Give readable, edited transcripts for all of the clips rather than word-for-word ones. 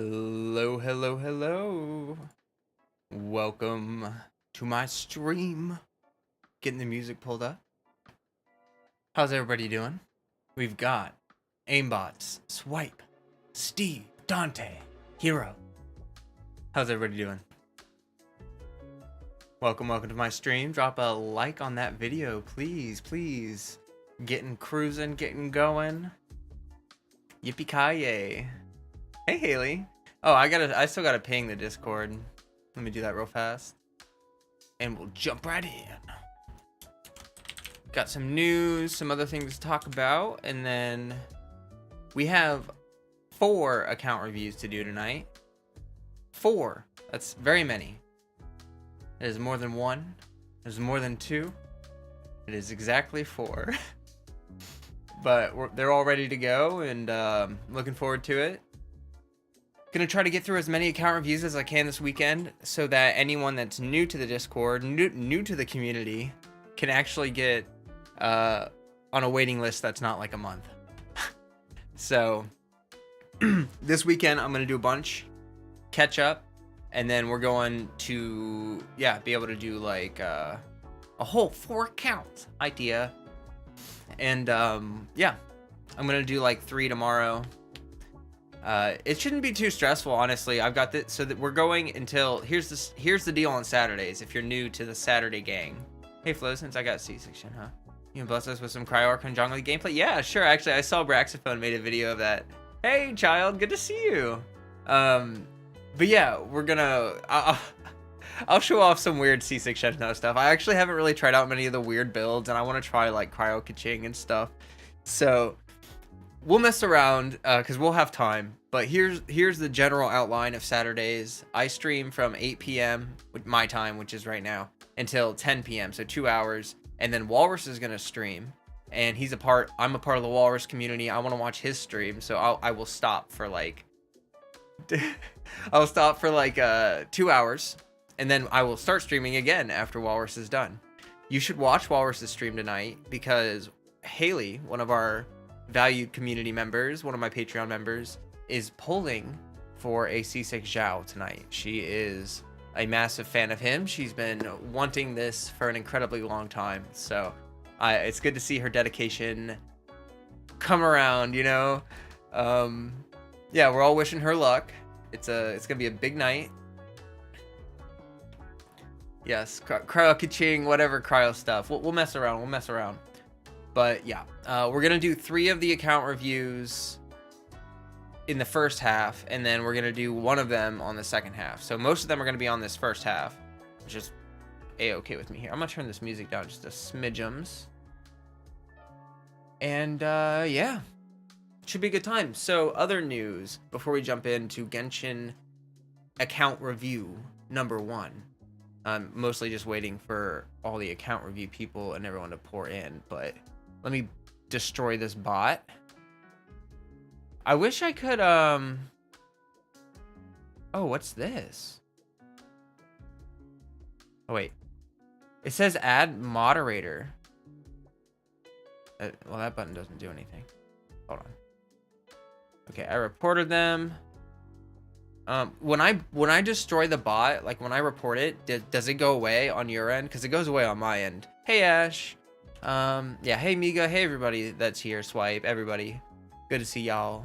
Hello, hello, hello. Welcome to my stream. Getting the music pulled up. How's everybody doing? We've got Aimbots, Swipe, Steve, Dante, Hero. How's everybody doing? Welcome to my stream. Drop a like on that video, please, please. Getting cruising, getting going. Yippee-ki-yay. Hey, Haley. Oh, I still gotta ping the Discord. Let me do that real fast. And we'll jump right in. Got some news, some other things to talk about, and then we have 4 account reviews to do tonight. 4. That's very many. It is more than 1. There's more than 2. It is exactly 4. But they're all ready to go, and looking forward to it. Gonna try to get through as many account reviews as I can this weekend so that anyone that's new to the Discord, new to the community, can actually get on a waiting list that's not like a month. So this weekend I'm gonna do a bunch, catch up, and then we're going to be able to do like a whole 4 accounts idea. And I'm gonna do like 3 tomorrow. It shouldn't be too stressful, honestly. I've got this so that we're going until here's the deal on Saturdays. If you're new to the Saturday gang, hey Flo, since I got C-section, huh? You can bless us with some Cryo and Jungle gameplay. Yeah, sure. Actually, I saw Braxophone made a video of that. Hey, child, good to see you. But yeah, we're gonna. I'll show off some weird C6 Shenhou stuff. I actually haven't really tried out many of the weird builds, and I want to try like Cryo Kaching and stuff. So we'll mess around because we'll have time. But here's the general outline of Saturdays. I stream from 8 p.m. with my time, which is right now, until 10 p.m. So 2 hours. And then Walrus is gonna stream, and I'm a part of the Walrus community. I want to watch his stream, so I will stop for like 2 hours, and then I will start streaming again after Walrus is done. You should watch Walrus's stream tonight because Haley, one of our valued community members, one of my Patreon members, is polling for a C6 Zhao tonight. She is a massive fan of him. She's been wanting this for an incredibly long time. So it's good to see her dedication come around, you know? We're all wishing her luck. It's gonna be a big night. Yes, cryo kaching, whatever cryo stuff. We'll mess around. But yeah, we're gonna do 3 of the account reviews in the first half, and then we're gonna do 1 of them on the second half. So most of them are gonna be on this first half, which is a-okay with me here. I'm gonna turn this music down just a smidgems. And yeah, should be a good time. So other news before we jump into Genshin account review number 1. I'm mostly just waiting for all the account review people and everyone to pour in, but let me destroy this bot. I wish I could, oh, what's this? Oh, wait. It says add moderator. Well, that button doesn't do anything. Hold on. Okay, I reported them. When I destroy the bot, like when I report it, does it go away on your end? Because it goes away on my end. Hey, Ash. Yeah, hey, Miga. Hey, everybody that's here. Swipe, everybody. Good to see y'all.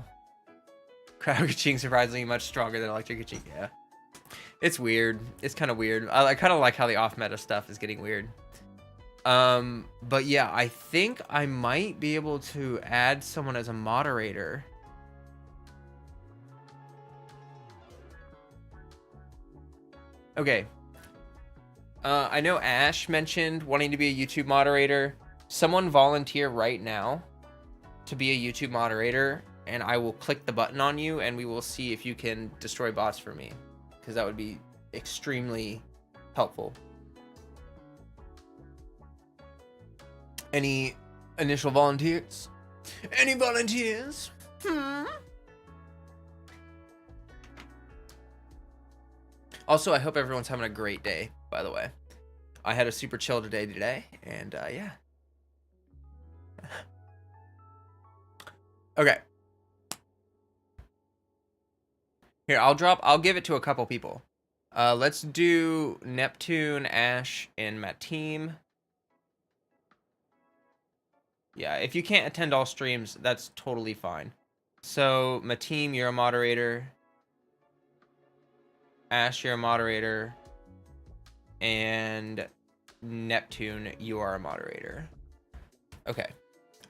Cryo Kaching surprisingly much stronger than Electric Kaching. Yeah. It's weird. It's kind of weird. I kind of like how the off-meta stuff is getting weird. But yeah, I think I might be able to add someone as a moderator. Okay. I know Ash mentioned wanting to be a YouTube moderator. Someone volunteer right now to be a YouTube moderator, and I will click the button on you, and we will see if you can destroy bots for me, because that would be extremely helpful. Any initial volunteers? Any volunteers? Also, I hope everyone's having a great day, by the way. I had a super chill day today, and yeah. Okay. Here, I'll give it to a couple people. Let's do Neptune, Ash, and Mateem. Yeah, if you can't attend all streams, that's totally fine. So, Mateem, you're a moderator. Ash, you're a moderator. And Neptune, you are a moderator. Okay.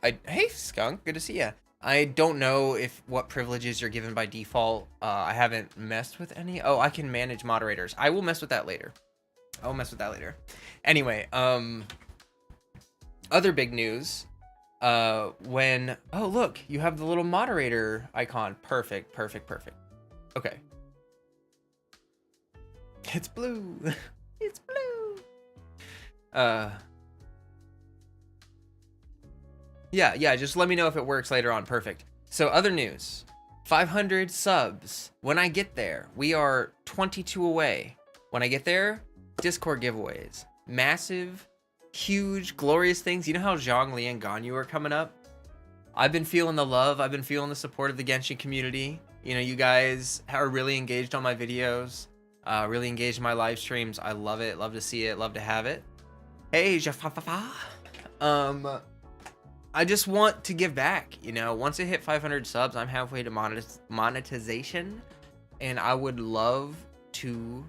Hey, Skunk, good to see ya. I don't know what privileges you're given by default. I haven't messed with any. Oh, I can manage moderators. I will mess with that later. Anyway, other big news. Oh, look, you have the little moderator icon. Perfect. Okay. It's blue. It's blue. Yeah, just let me know if it works later on. Perfect. So other news, 500 subs. When I get there, we are 22 away. When I get there, Discord giveaways. Massive, huge, glorious things. You know how Zhongli and Ganyu are coming up? I've been feeling the love. I've been feeling the support of the Genshin community. You know, you guys are really engaged on my videos. Really engaged in my live streams. I love it. Love to see it. Love to have it. Hey, Jafafafa. I just want to give back, you know. Once I hit 500 subs, I'm halfway to monetization, and I would love to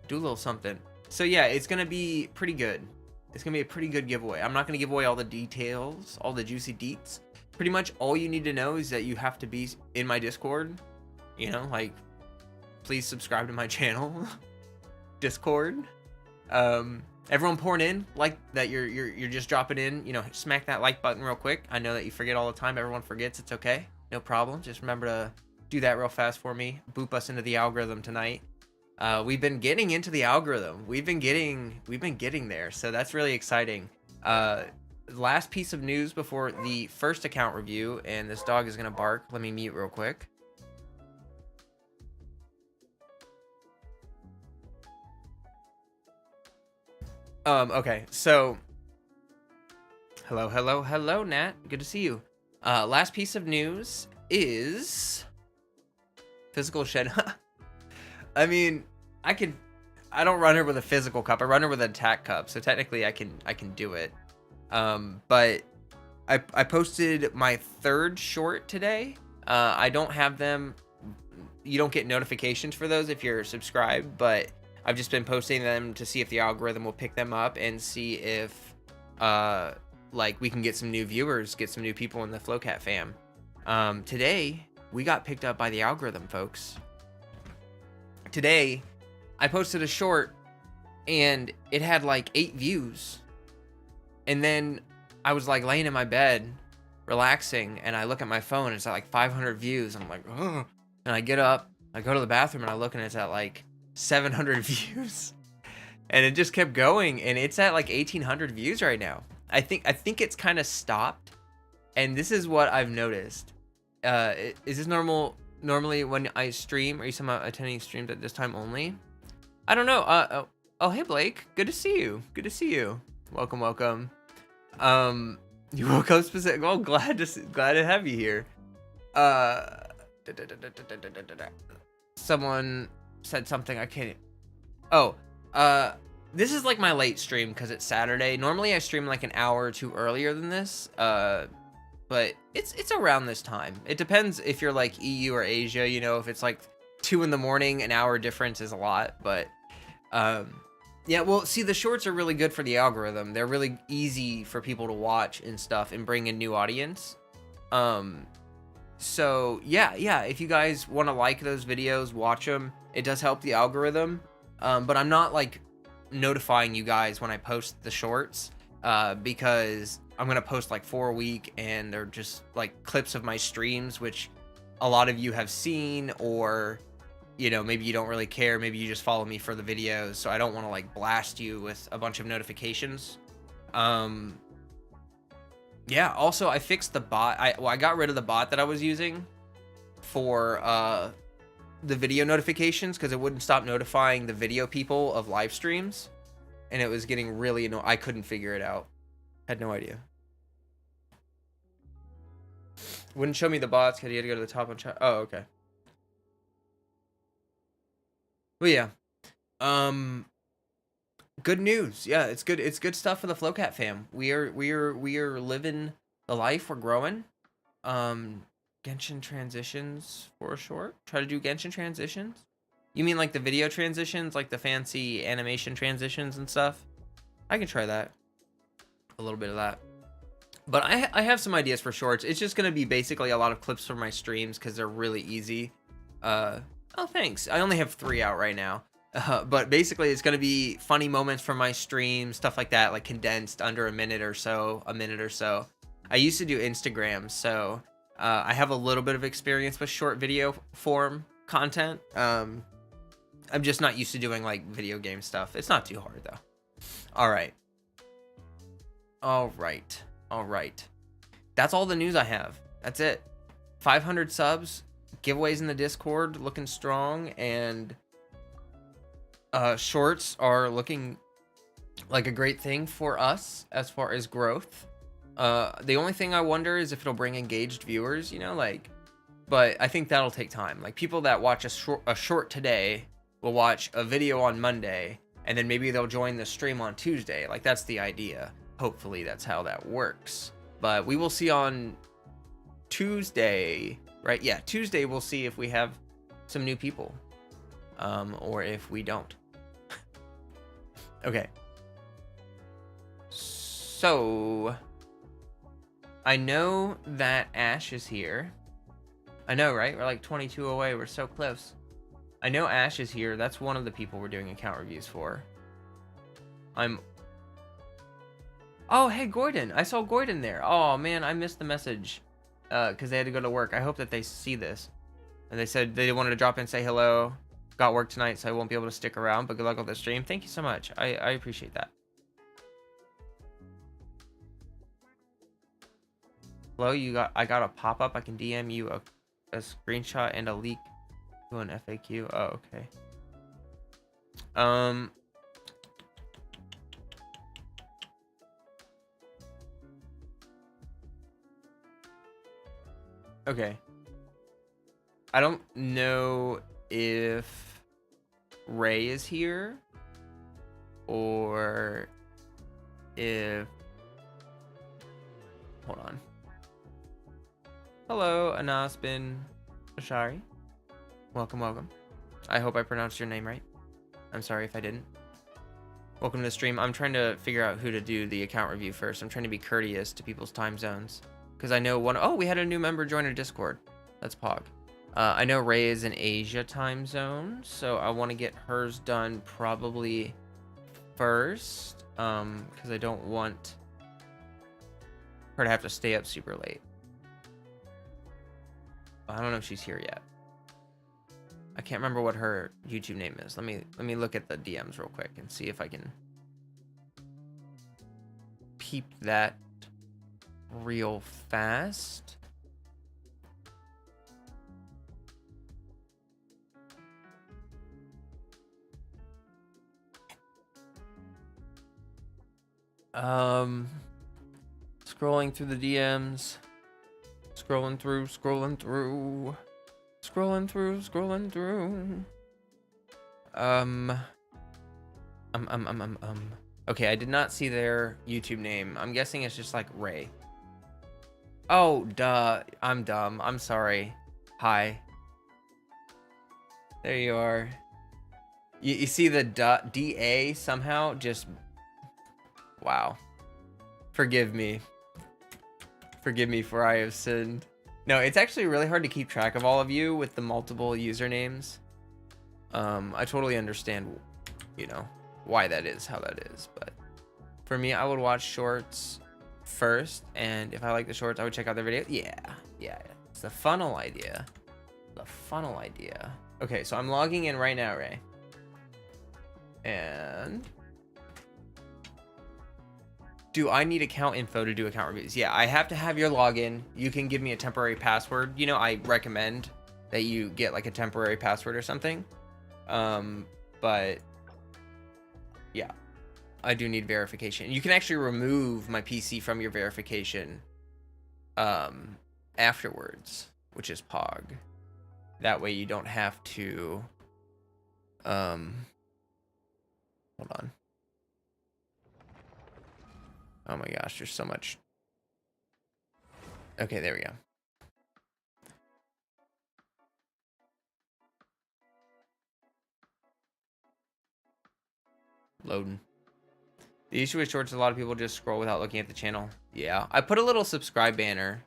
do a little something. So yeah, it's gonna be pretty good. It's gonna be a pretty good giveaway. I'm not gonna give away all the details, all the juicy deets. Pretty much all you need to know is that you have to be in my Discord. You know, like, please subscribe to my channel. Discord. Everyone pouring in, like that you're just dropping in, you know, smack that like button real quick. I know that you forget all the time. Everyone forgets. It's okay. No problem. Just remember to do that real fast for me. Boop us into the algorithm tonight. We've been getting into the algorithm. We've been getting there. So that's really exciting. Last piece of news before the first account review, and this dog is going to bark. Let me mute real quick. Okay, so hello, Nat. Good to see you. Last piece of news is physical shed. I mean, I don't run her with a physical cup. I run her with an attack cup, so technically I can do it. But I posted my third short today. I don't have them. You don't get notifications for those if you're subscribed, but I've just been posting them to see if the algorithm will pick them up and see if, like, we can get some new viewers, get some new people in the Flowcat fam. Today, we got picked up by the algorithm, folks. Today, I posted a short, and it had, like, 8 views. And then I was, like, laying in my bed, relaxing, and I look at my phone, and it's at, like, 500 views. I'm like, oh. And I get up, I go to the bathroom, and I look, and it's at, like, 700 views, and it just kept going, and it's at like 1800 views right now. I think it's kind of stopped, and this is what I've noticed. Is this normally when I stream? Are you somehow attending streams at this time only? I don't know. Oh, hey Blake, good to see you. Welcome. You woke up specific. Well, glad to have you here. Someone said something I can't. This is like my late stream because it's Saturday. Normally I stream like an hour or two earlier than this, but it's around this time. It depends if you're like EU or Asia. You know, if it's like 2 in the morning, an hour difference is a lot. But yeah, well, see, the shorts are really good for the algorithm. They're really easy for people to watch and stuff and bring in new audience. So yeah, if you guys want to like those videos, watch them. It does help the algorithm. But I'm not like notifying you guys when I post the shorts, because I'm going to post like 4 a week, and they're just like clips of my streams, which a lot of you have seen, or, you know, maybe you don't really care. Maybe you just follow me for the videos. So I don't want to like blast you with a bunch of notifications. Yeah, also I fixed the bot. I got rid of the bot that I was using for the video notifications, because it wouldn't stop notifying the video people of live streams, and it was getting really annoying. I couldn't figure it out. Had no idea. Wouldn't show me the bots because you had to go to the top and chat. Oh, okay. Well, yeah. Good news. Yeah, it's good. It's good stuff for the Flowcat fam. We are living the life. We're growing. Um, Genshin transitions for short. Try to do Genshin transitions. You mean like the video transitions, like the fancy animation transitions and stuff? I can try that. A little bit of that. But I have some ideas for shorts. It's just gonna be basically a lot of clips from my streams because they're really easy. Oh, thanks. I only have 3 out right now. But basically, it's gonna be funny moments from my stream, stuff like that, like condensed under a minute or so. I used to do Instagram, so I have a little bit of experience with short video form content. I'm just not used to doing like video game stuff. It's not too hard though. All right. All right. All right. That's all the news I have. That's it. 500 subs, giveaways in the Discord looking strong, and shorts are looking like a great thing for us as far as growth. The only thing I wonder is if it'll bring engaged viewers, you know, like, but I think that'll take time. Like people that watch a short today will watch a video on Monday, and then maybe they'll join the stream on Tuesday. Like that's the idea. Hopefully that's how that works. But we will see on Tuesday, right? Yeah, Tuesday we'll see if we have some new people, or if we don't. Okay. So I know that Ash is here. I know, right? We're like 22 away. We're so close. I know Ash is here. That's one of the people we're doing account reviews for. Oh, hey, Gordon. I saw Gordon there. Oh, man, I missed the message because they had to go to work. I hope that they see this. And they said they wanted to drop in and say hello. Got work tonight, so I won't be able to stick around, but good luck with the stream. Thank you so much. I appreciate that. Hello, I got a pop-up. I can DM you a screenshot and a leak to an FAQ. Oh, okay. Okay. I don't know if Ray is here or if... Hold on. Hello, Anas bin Ashari. Welcome, welcome. I hope I pronounced your name right. I'm sorry if I didn't. Welcome to the stream. I'm trying to figure out who to do the account review first. I'm trying to be courteous to people's time zones. Because I know one... Oh, we had a new member join our Discord. That's Pog. I know Ray is in Asia time zone, so I want to get hers done probably first. Because I don't want her to have to stay up super late. I don't know if she's here yet. I can't remember what her YouTube name is. Let me look at the DMs real quick and see if I can peep that real fast. Scrolling through the DMs. Scrolling through. Okay, I did not see their YouTube name. I'm guessing it's just like Ray. Oh, duh. I'm dumb. I'm sorry. Hi. There you are. You see the DA somehow just... Wow. Forgive me. Forgive me for I have sinned. No, it's actually really hard to keep track of all of you with the multiple usernames. I totally understand, you know, why that is, how that is. But for me, I would watch shorts first. And if I like the shorts, I would check out their video. Yeah. It's the funnel idea. Okay, so I'm logging in right now, Ray. And... do I need account info to do account reviews? Yeah, I have to have your login. You can give me a temporary password. You know, I recommend that you get like a temporary password or something. But yeah, I do need verification. You can actually remove my PC from your verification afterwards, which is Pog. That way you don't have to Hold on. Oh my gosh, there's so much. Okay, there we go. Loading. The issue with shorts is a lot of people just scroll without looking at the channel. Yeah, I put a little subscribe banner.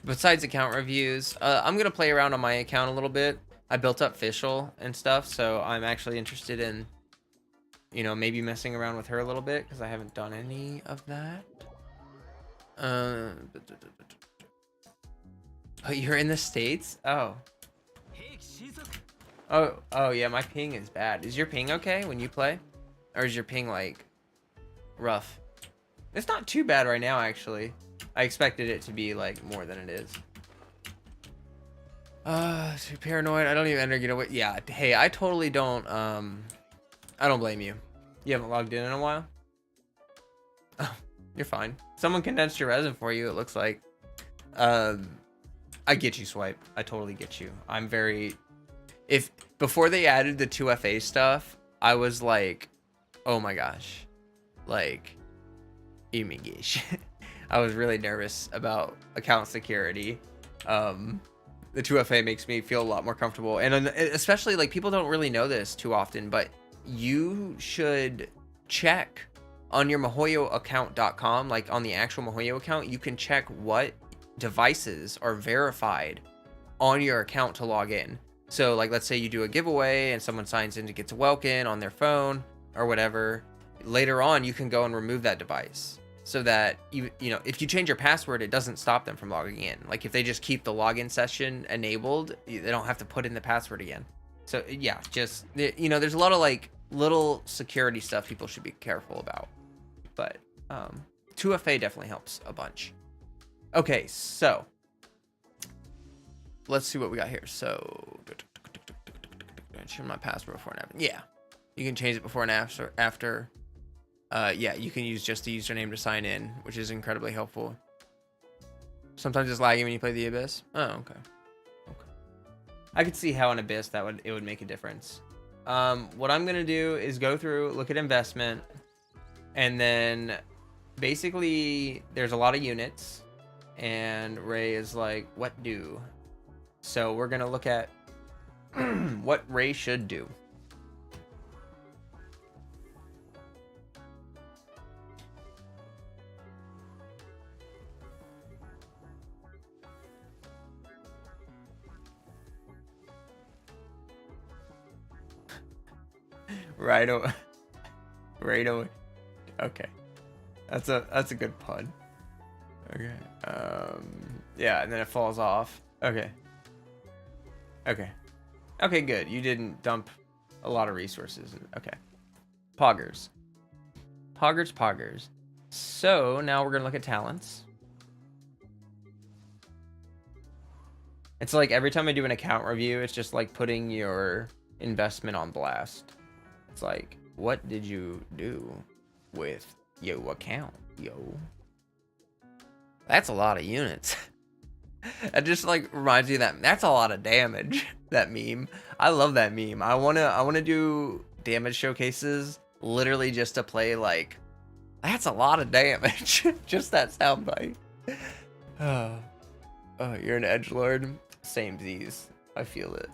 Besides account reviews, I'm going to play around on my account a little bit. I built up Fischl and stuff, so I'm actually interested in, you know, maybe messing around with her a little bit, because I haven't done any of that. Oh, you're in the States? Oh. Oh, yeah, my ping is bad. Is your ping okay when you play? Or is your ping, like, rough? It's not too bad right now, actually. I expected it to be, like, more than it is. Too paranoid. I don't even enter, you know what? Yeah, hey, I totally don't, I don't blame you. You haven't logged in a while? Oh, you're fine. Someone condensed your resin for you, it looks like. I get you, Swipe. I totally get you. I'm very... Before they added the 2FA stuff, I was like, oh my gosh. Like, I was really nervous about account security. The 2FA makes me feel a lot more comfortable. And especially, like, people don't really know this too often, but you should check on your MihoyoAccount.com, like on the actual Mihoyo account, you can check what devices are verified on your account to log in. So, like, let's say you do a giveaway and someone signs in to get to Welkin on their phone or whatever. Later on, you can go and remove that device so that, you know, if you change your password, it doesn't stop them from logging in. Like, if they just keep the login session enabled, they don't have to put in the password again. So, yeah, just, you know, there's a lot of, like, little security stuff people should be careful about. But 2FA definitely helps a bunch. Okay, so let's see what we got here. So, change my password before and after. Yeah, you can change it before and after. Yeah, you can use just the username to sign in, which is incredibly helpful. Sometimes it's lagging when you play the Abyss. Oh, okay. I could see how in Abyss it would make a difference. What I'm gonna do is go through, look at investment, and then basically there's a lot of units, and Ray is like, what do? So we're gonna look at what Ray should do. Right away. Okay, that's a good pun. Okay. Yeah, and then it falls off. Okay, good. You didn't dump a lot of resources. Okay. Poggers. So now we're gonna look at talents. It's like every time I do an account review, it's just like putting your investment on blast. It's like, what did you do with your account, yo? That's a lot of units. It just like reminds me of that's a lot of damage. That meme. I love that meme. I wanna do damage showcases literally just to play like, that's a lot of damage. Just that soundbite. Oh, you're an edgelord. Same Z's. I feel it.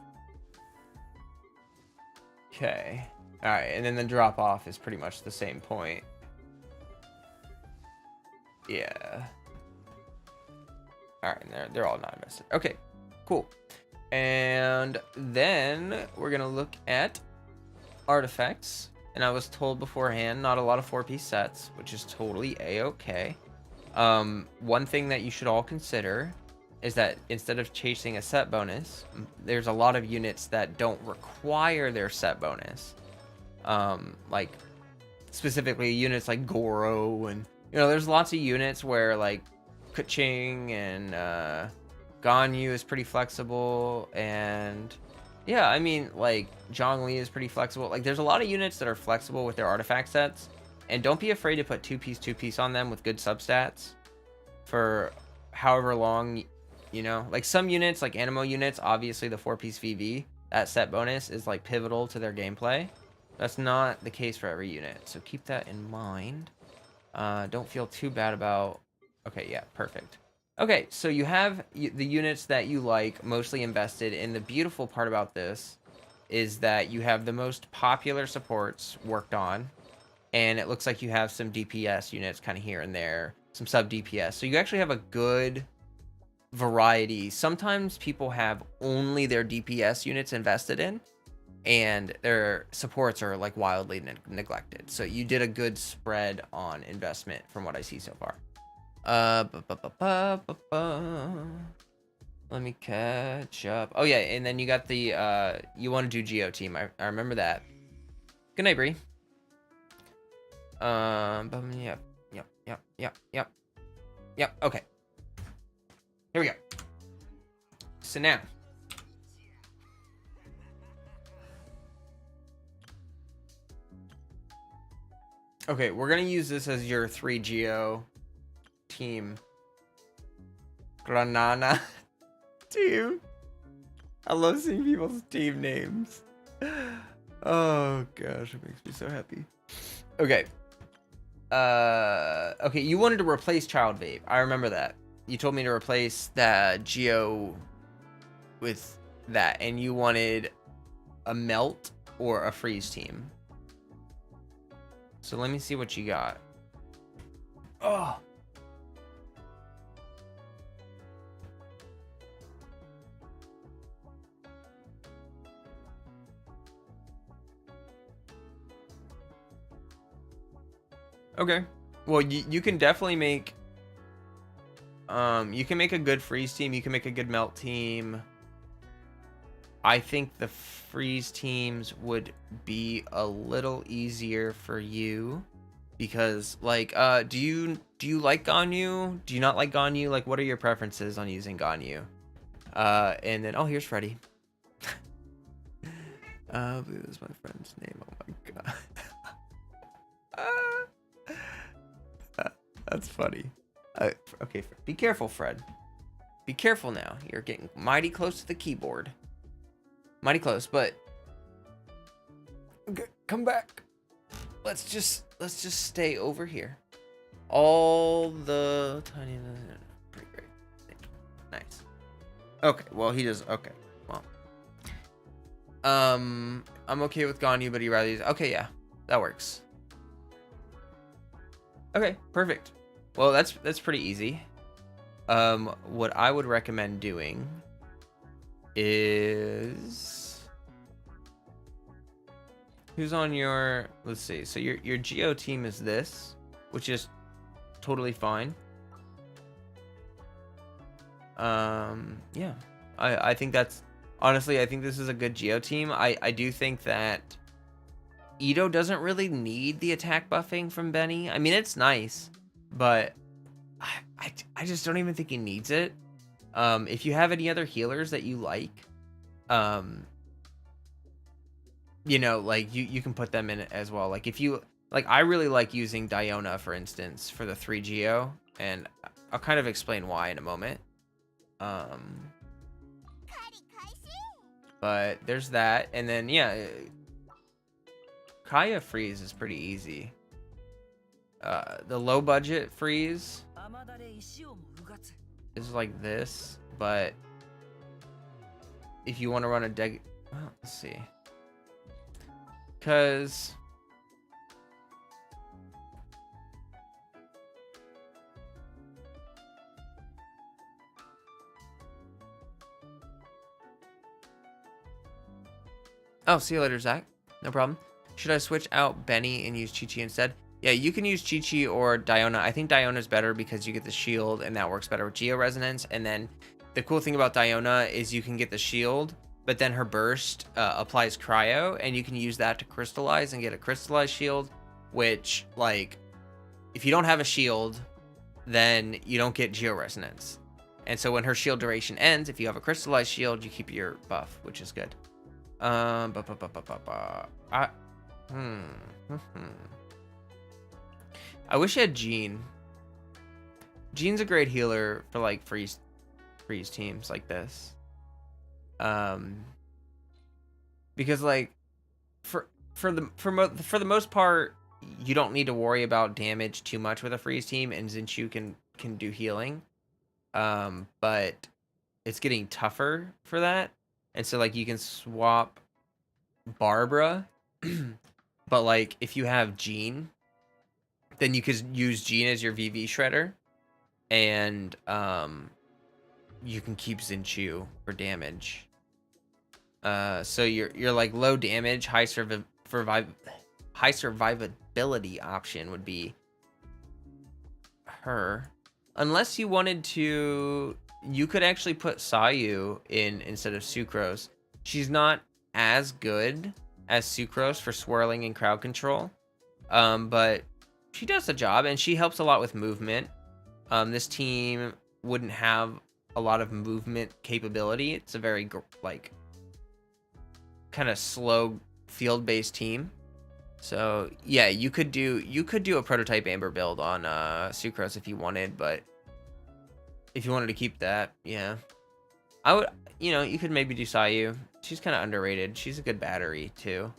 Okay. All right, and then the drop off is pretty much the same point. Yeah. All right, and they're all not invested. Okay, cool. And then we're gonna look at artifacts. And I was told beforehand, not a lot of 4-piece sets, which is totally a-okay. One thing that you should all consider is that instead of chasing a set bonus, there's a lot of units that don't require their set bonus. Like specifically units like Goro, and you know, there's lots of units where like Kuching and Ganyu is pretty flexible, and yeah, I mean, like Zhongli is pretty flexible. Like there's a lot of units that are flexible with their artifact sets, and don't be afraid to put 2-piece on them with good substats for however long, you know. Like some units, like Animo units, obviously the 4-piece VV, that set bonus is like pivotal to their gameplay. That's not the case for every unit, so keep that in mind. Don't feel too bad about... Okay, yeah, perfect. Okay, so you have the units that you like mostly invested, and the beautiful part about this is that you have the most popular supports worked on, and it looks like you have some DPS units kind of here and there, some sub DPS. So you actually have a good variety. Sometimes people have only their DPS units invested in, and their supports are like wildly neglected. So you did a good spread on investment from what I see so far. Let me catch up. Oh yeah, and then you got the you want to do Geo team. I remember that. Good night, Bree. Yep. Okay. Here we go. So now, okay, we're gonna use this as your 3 Geo team. Granana team. I love seeing people's team names. Oh gosh, it makes me so happy. Okay. Okay, you wanted to replace Child Vape. I remember that. You told me to replace that Geo with that, and you wanted a Melt or a Freeze team. So let me see what you got. Oh. Okay. Well, you can definitely make... you can make a good Freeze team. You can make a good Melt team. I think the Freeze teams would be a little easier for you. Because, like, do you like Ganyu? Do you not like Ganyu? Like, what are your preferences on using Ganyu? And then... Oh, here's Freddy. I believe that's my friend's name. Oh my god. That's funny. Okay, be careful, Fred. Be careful now. You're getting mighty close to the keyboard. Mighty close, but... Okay, come back. Let's just stay over here. All the tiny... Pretty great. Nice. Okay, well, he does... Okay, well. I'm okay with Ganyu, but he rather use... Okay, yeah. That works. Okay, perfect. Well, that's pretty easy. What I would recommend doing is... Who's on your... Let's see. So your Geo team is this, which is totally fine. Yeah. I think that's... Honestly, I think this is a good Geo team. I do think that Ito doesn't really need the attack buffing from Benny. I mean, it's nice, but I just don't even think he needs it. If you have any other healers that you like, you know, like you can put them in it as well. Like if you like, I really like using Diona, for instance, for the 3 Geo, and I'll kind of explain why in a moment. But there's that, and then yeah, Kaya freeze is pretty easy. The low budget freeze is like this, but if you want to run a well, let's see, because oh, see you later, Zach. No problem. Should I switch out Benny and use Chi-Chi instead? Yeah, you can use Chi-Chi or Diona. I think Diona's better because you get the shield, and that works better with Geo Resonance. And then the cool thing about Diona is you can get the shield, but then her burst applies cryo, and you can use that to crystallize and get a crystallized shield, which, like, if you don't have a shield, then you don't get Geo Resonance. And so when her shield duration ends, if you have a crystallized shield, you keep your buff, which is good. I wish I had Jean. Jean's a great healer for like freeze teams like this. because like for the most part, you don't need to worry about damage too much with a freeze team, and Zinchu can do healing. But it's getting tougher for that, and so like you can swap Barbara, but like if you have Jean, then you could use Jean as your VV shredder, and you can keep Zinchu for damage. So you're like low damage, high survivability option would be her. Unless you wanted to, you could actually put Sayu in instead of Sucrose. She's not as good as Sucrose for swirling and crowd control, but she does the job, and she helps a lot with movement. This team wouldn't have a lot of movement capability. It's a very like kind of slow field-based team. So yeah, you could do a prototype Amber build on Sucrose if you wanted, but if you wanted to keep that, yeah, I would. You could maybe do Sayu. She's kind of underrated. She's a good battery too.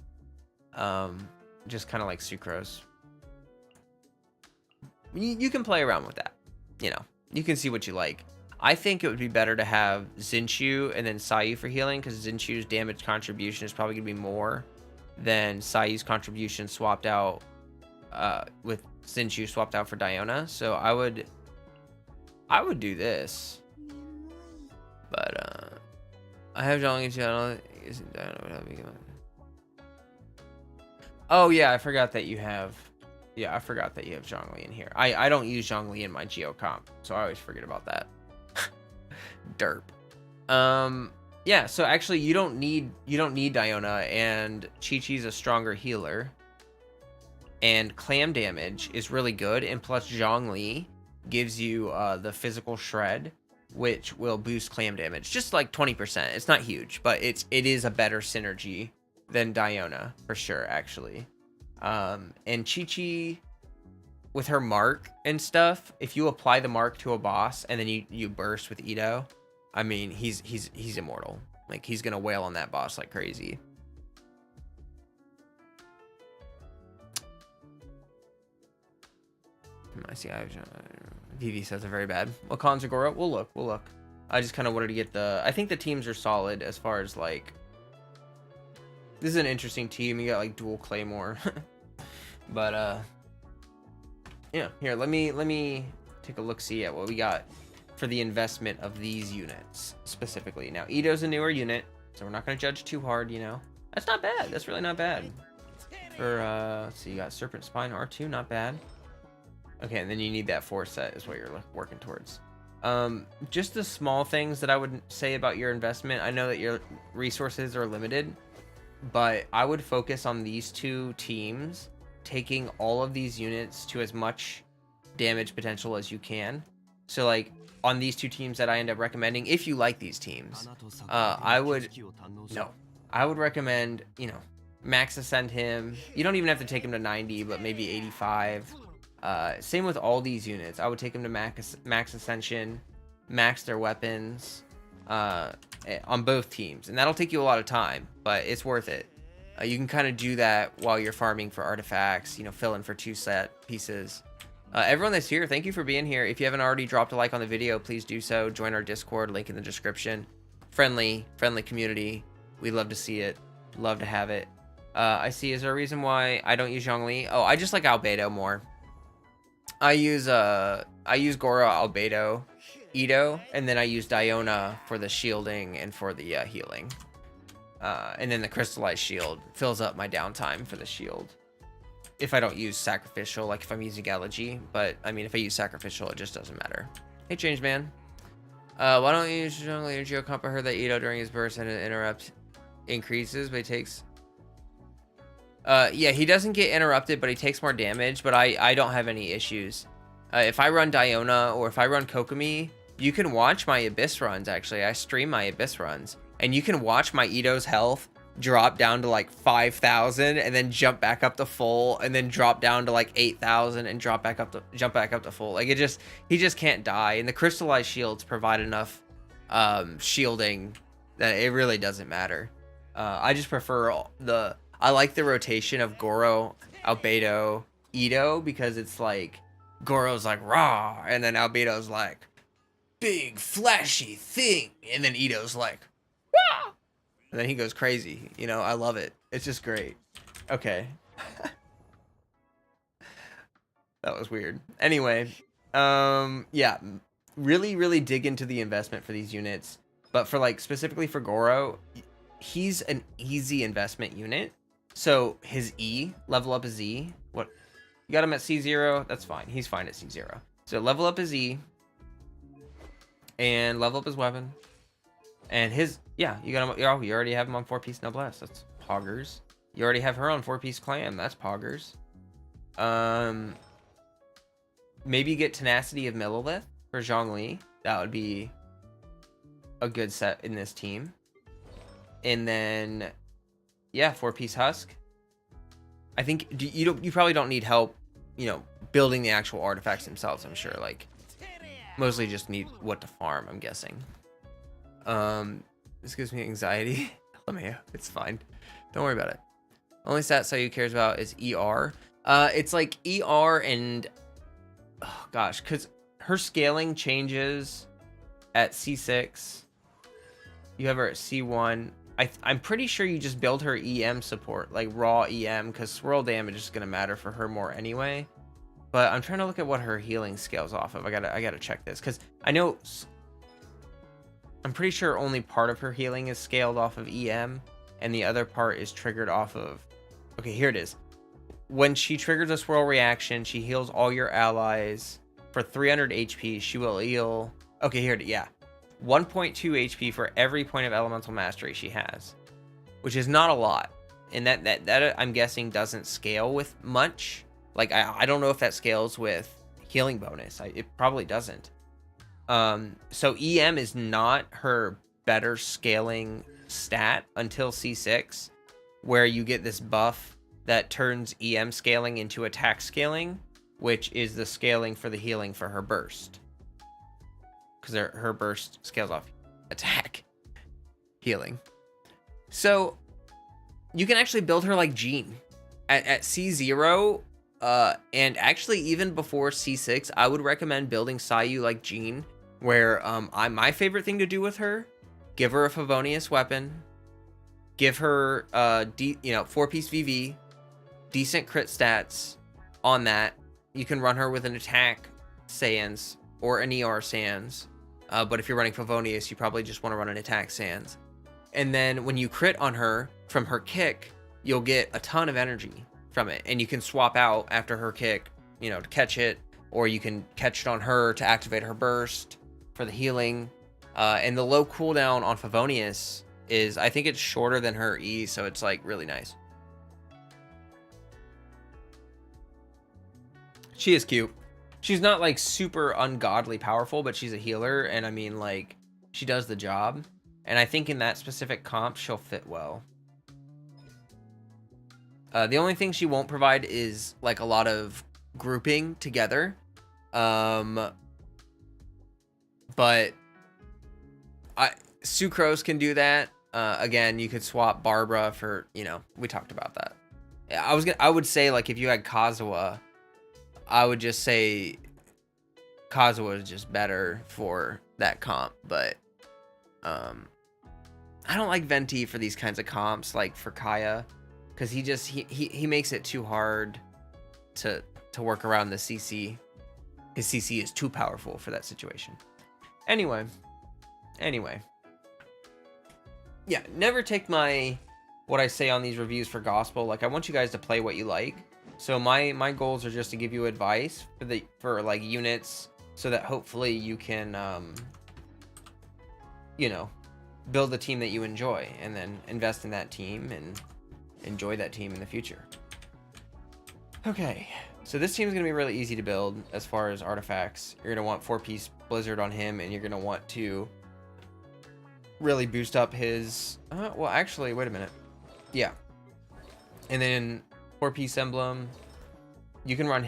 Just kind of like Sucrose. You can play around with that. You can see what you like. I think it would be better to have Zinchu and then Sayu for healing, because Zinchu's damage contribution is probably going to be more than Sayu's contribution swapped out with Zinchu swapped out for Diona. So I would do this. But I have Zhongli channel. Oh yeah, I forgot that you have Zhongli in here. I don't use Zhongli in my Geo comp, so I always forget about that. Derp. Yeah, so actually you don't need Diona, and Chi-Chi's a stronger healer. And clam damage is really good, and plus Zhongli gives you the physical shred, which will boost clam damage. Just like 20%. It's not huge, but it is a better synergy than Diona, for sure, actually. And Chi-Chi, with her mark and stuff, if you apply the mark to a boss and then you burst with Ito, I mean, he's immortal. Like, he's gonna wail on that boss like crazy. I see. VV says they're very bad. Well, Kanzagora, we'll look. I just kind of wanted to get I think the teams are solid as far as like. This is an interesting team. You got like dual Claymore, but yeah. Here, let me take a look. See at what we got for the investment of these units specifically. Now, Ito's a newer unit, so we're not going to judge too hard. That's not bad. That's really not bad. For so you got Serpent Spine R2, not bad. Okay, and then you need that 4 set is what you're working towards. Just the small things that I would say about your investment. I know that your resources are limited, but I would focus on these two teams, taking all of these units to as much damage potential as you can. So like on these two teams that I end up recommending, if you like these teams, I would recommend, max ascend him. You don't even have to take him to 90, but maybe 85. Same with all these units. I would take them to max ascension, max their weapons on both teams, and that'll take you a lot of time, but it's worth it. You can kind of do that while you're farming for artifacts, fill in for 2 set pieces. Everyone that's here, thank you for being here. If you haven't already dropped a like on the video, please do so. Join our Discord, link in the description. Friendly community. We'd love to see it. Love to have it. I see. Is there a reason why I don't use Zhongli? Oh, I just like Albedo more. I use Goro, Albedo, Ito, and then I use Diona for the shielding and for the healing. And then the crystallized shield fills up my downtime for the shield. If I don't use sacrificial, like if I'm using Elegy, but I mean, if I use sacrificial, it just doesn't matter. Hey, Change Man. Why don't you use Zhongli or Geocomp? I heard that Ito during his burst and an interrupt increases, but he takes. Yeah, he doesn't get interrupted, but he takes more damage, but I don't have any issues. If I run Diona or if I run Kokomi, you can watch my Abyss runs, actually. I stream my Abyss runs, and you can watch my Ito's health drop down to like 5,000 and then jump back up to full and then drop down to like 8,000 and jump back up to full. Like he just can't die. And the crystallized shields provide enough shielding that it really doesn't matter. I just prefer I like the rotation of Goro, Albedo, Ito, because it's like Goro's like raw, and then Albedo's like big flashy thing, and then Ito's like wah, and then he goes crazy. You know, I love it. It's just great. Okay. That was weird. Anyway, yeah, really dig into the investment for these units, but for like specifically for Goro, he's an easy investment unit. So his level up his E. What? You got him at C0. That's fine. He's fine at C0. So level up his E and level up his weapon. And his, yeah, you got him. Oh, you already have him on 4-piece noblesse. That's poggers. You already have her on 4-piece clan. That's poggers. Maybe get tenacity of Millilith for Zhongli. That would be a good set in this team. And then, yeah, 4-piece husk. I think you probably don't need help, you know, building the actual artifacts themselves. I'm sure, like, mostly just need what to farm. I'm guessing. This gives me anxiety. Let me. It's fine. Don't worry about it. Only stat Sayu cares about is ER. It's like ER and, oh gosh, because her scaling changes at C6. You have her at C1. I'm pretty sure you just build her EM support, like raw EM, because swirl damage is gonna matter for her more anyway. But I'm trying to look at what her healing scales off of. I gotta check this, because I know I'm pretty sure only part of her healing is scaled off of EM, and the other part is triggered off of. Okay, here it is. When she triggers a swirl reaction, she heals all your allies for 300 HP. She will heal. Okay, here it is. Yeah. 1.2 HP for every point of elemental mastery she has, which is not a lot, and that I'm guessing doesn't scale with much. Like I don't know if that scales with healing bonus. It probably doesn't. So EM is not her better scaling stat until C6, where you get this buff that turns EM scaling into attack scaling, which is the scaling for the healing for her burst. Because her burst scales off attack, healing. So you can actually build her like Jean at C0, and actually even before C6, I would recommend building Sayu like Jean, where my favorite thing to do with her, give her a Favonius weapon, give her 4-piece VV, decent crit stats on that. You can run her with an attack Sans or an ER Sans. But if you're running Favonius, you probably just want to run an attack Sans. And then when you crit on her from her kick, you'll get a ton of energy from it. And you can swap out after her kick, you know, to catch it. Or you can catch it on her to activate her burst for the healing. And the low cooldown on Favonius is, I think it's shorter than her E, so it's like really nice. She is cute. She's not like super ungodly powerful, but she's a healer, and I mean, like, she does the job. And I think in that specific comp, she'll fit well. The only thing she won't provide is like a lot of grouping together. But Sucrose can do that. Again, you could swap Barbara for, you know, we talked about that. I would say, like, if you had Kazuha, I would just say Kazuha is just better for that comp, but I don't like Venti for these kinds of comps, like for Kaya, because he makes it too hard to work around the CC. His CC is too powerful for that situation. Anyway, yeah, never take what I say on these reviews for gospel. Like, I want you guys to play what you like. So my goals are just to give you advice for like units, so that hopefully you can you know, build a team that you enjoy, and then invest in that team and enjoy that team in the future. Okay, so this team is gonna be really easy to build as far as artifacts. You're gonna want 4-piece Blizzard on him, and you're gonna want to really boost up his well, actually, wait a minute. Yeah, and then 4-piece emblem. You can run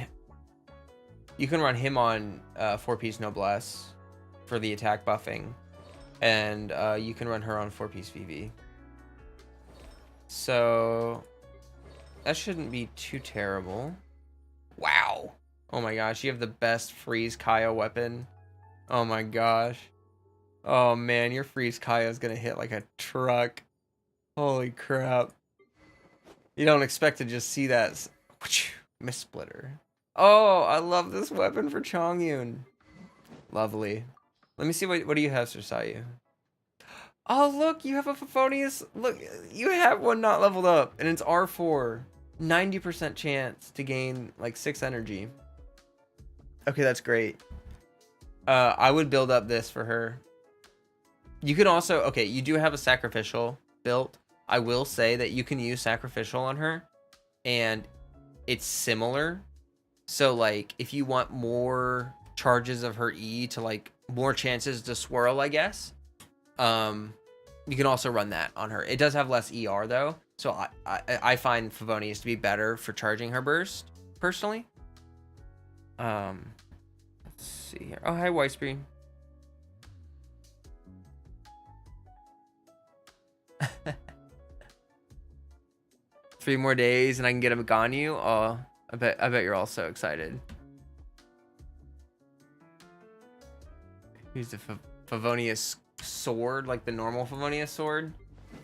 him on 4-piece noblesse for the attack buffing, and you can run her on 4-piece VV. So that shouldn't be too terrible. Wow. Oh my gosh, you have the best freeze Kaya weapon. Oh my gosh. Oh man, your freeze Kaya is gonna hit like a truck. Holy crap. You don't expect to just see that. Miss Splitter. Oh, I love this weapon for Chongyun. Lovely. Let me see what do you have, Sir Sayu? Oh, look, you have a Favonius. Look, you have one not leveled up, and it's R4. 90% chance to gain like 6 energy. Okay, that's great. I would build up this for her. You can also, okay, you do have a sacrificial built. I will say that you can use sacrificial on her, and it's similar. So like, if you want more charges of her E to like more chances to swirl, I guess, you can also run that on her. It does have less ER though, so I find Favonius to be better for charging her burst personally. Let's see here. Oh, hi, Whitespree. 3 more days and I can get a Ganyu. Oh, I bet you're all so excited. Use the Favonius sword, like the normal Favonius sword.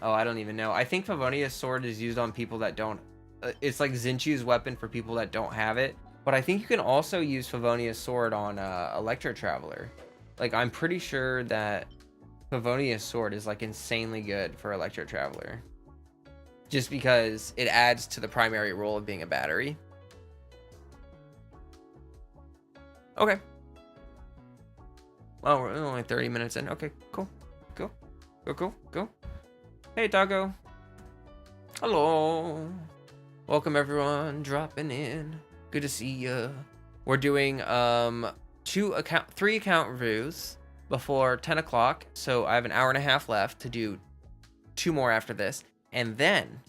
Oh, I don't even know. I think Favonius sword is used on people that don't. It's like Zinchu's weapon for people that don't have it. But I think you can also use Favonius sword on Electro Traveler. Like, I'm pretty sure that Favonius sword is like insanely good for Electro Traveler. Just because it adds to the primary role of being a battery. Okay. Well, we're only 30 minutes in. Okay, cool. Go. Hey, Taco. Hello. Welcome, everyone. Dropping in. Good to see ya. We're doing 3 account reviews before 10 o'clock. So I have an hour and a half left to do 2 more after this. And then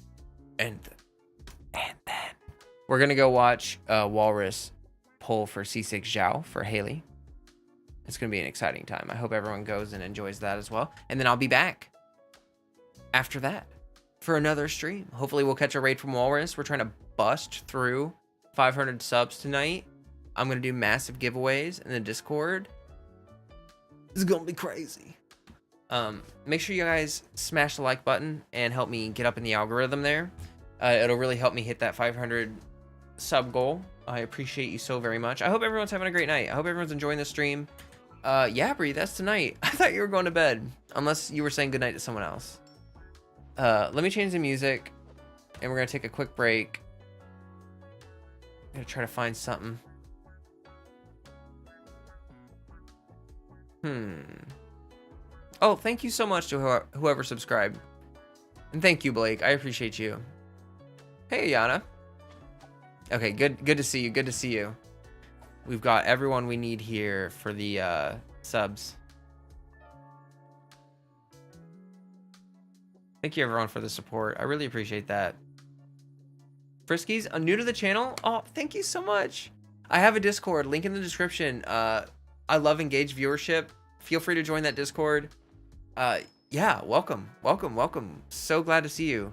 we're gonna go watch Walrus pull for C6 Zhao for Haley. It's gonna be an exciting time. I hope everyone goes and enjoys that as well. And then I'll be back after that for another stream. Hopefully we'll catch a raid from Walrus. We're trying to bust through 500 subs tonight. I'm gonna do massive giveaways in the Discord. It's gonna be crazy. Make sure you guys smash the like button and help me get up in the algorithm there. It'll really help me hit that 500 sub goal. I appreciate you so very much. I hope everyone's having a great night. I hope everyone's enjoying the stream. Yeah, Bree, that's tonight. I thought you were going to bed, unless you were saying goodnight to someone else. Let me change the music, and we're gonna take a quick break. I'm gonna try to find something. Oh, thank you so much to whoever subscribed. And thank you, Blake. I appreciate you. Hey, Yana. Okay, good to see you. Good to see you. We've got everyone we need here for the subs. Thank you, everyone, for the support. I really appreciate that. Friskies, new to the channel? Oh, thank you so much. I have a Discord. Link in the description. I love engaged viewership. Feel free to join that Discord. Yeah, welcome. So glad to see you.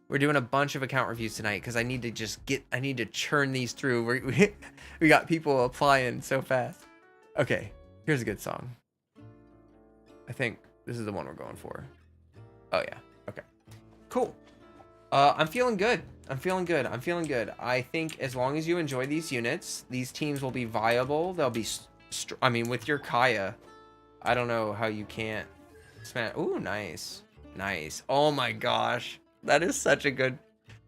We're doing a bunch of account reviews tonight because I need to churn these through. We got people applying so fast. Okay, here's a good song. I think this is the one we're going for. Oh yeah, okay. Cool. I'm feeling good. I think as long as you enjoy these units, these teams will be viable. They'll be, I mean, with your Kaya, I don't know how you can't smash. Ooh, nice. Oh my gosh. That is such a good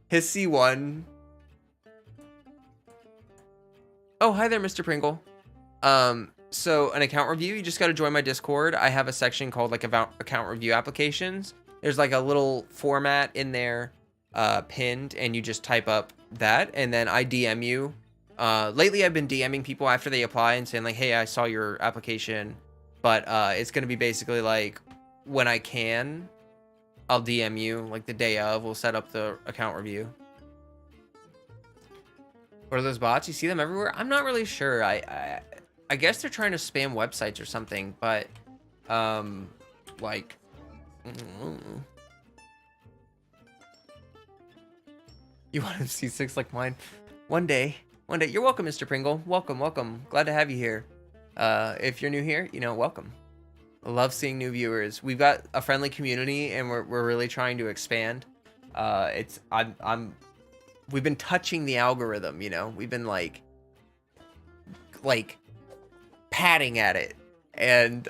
his C1. Oh, hi there, Mr. Pringle. So an account review, you just got to join my Discord. I have a section called like about account review applications. There's like a little format in there pinned, and you just type up that, and then I DM you. Lately I've been DMing people after they apply and saying like, hey, I saw your application, but it's going to be basically like when I can, I'll DM you like the day of. We'll set up the account review. What are those bots? You see them everywhere? I'm not really sure. I guess they're trying to spam websites or something, but like You want a C6 like mine? One day. One day. You're welcome, Mr. Pringle. Welcome, welcome. Glad to have you here. If you're new here, you know, welcome. I love seeing new viewers. We've got a friendly community, and we're really trying to expand. We've been touching the algorithm, you know. We've been like patting at it, and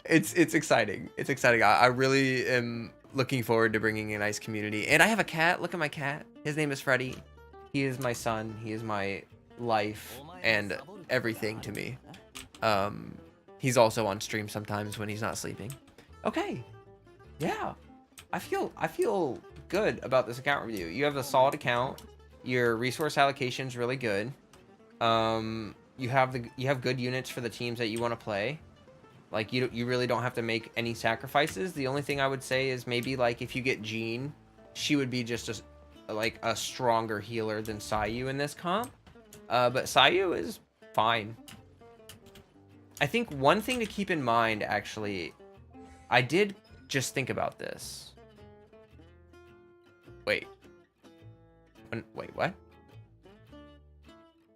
it's exciting. It's exciting. I really am looking forward to bringing a nice community. And I have a cat. Look at my cat. His name is Freddy. He is my son. He is my life and everything to me. He's also on stream sometimes when he's not sleeping. Okay. Yeah. I feel good about this account review. You have a solid account. Your resource allocation is really good. You have good units for the teams that you want to play. Like you really don't have to make any sacrifices. The only thing I would say is maybe like if you get Jean, she would be just a stronger healer than Sayu in this comp. But Sayu is fine. I think one thing to keep in mind, actually, I did just think about this. Wait, what?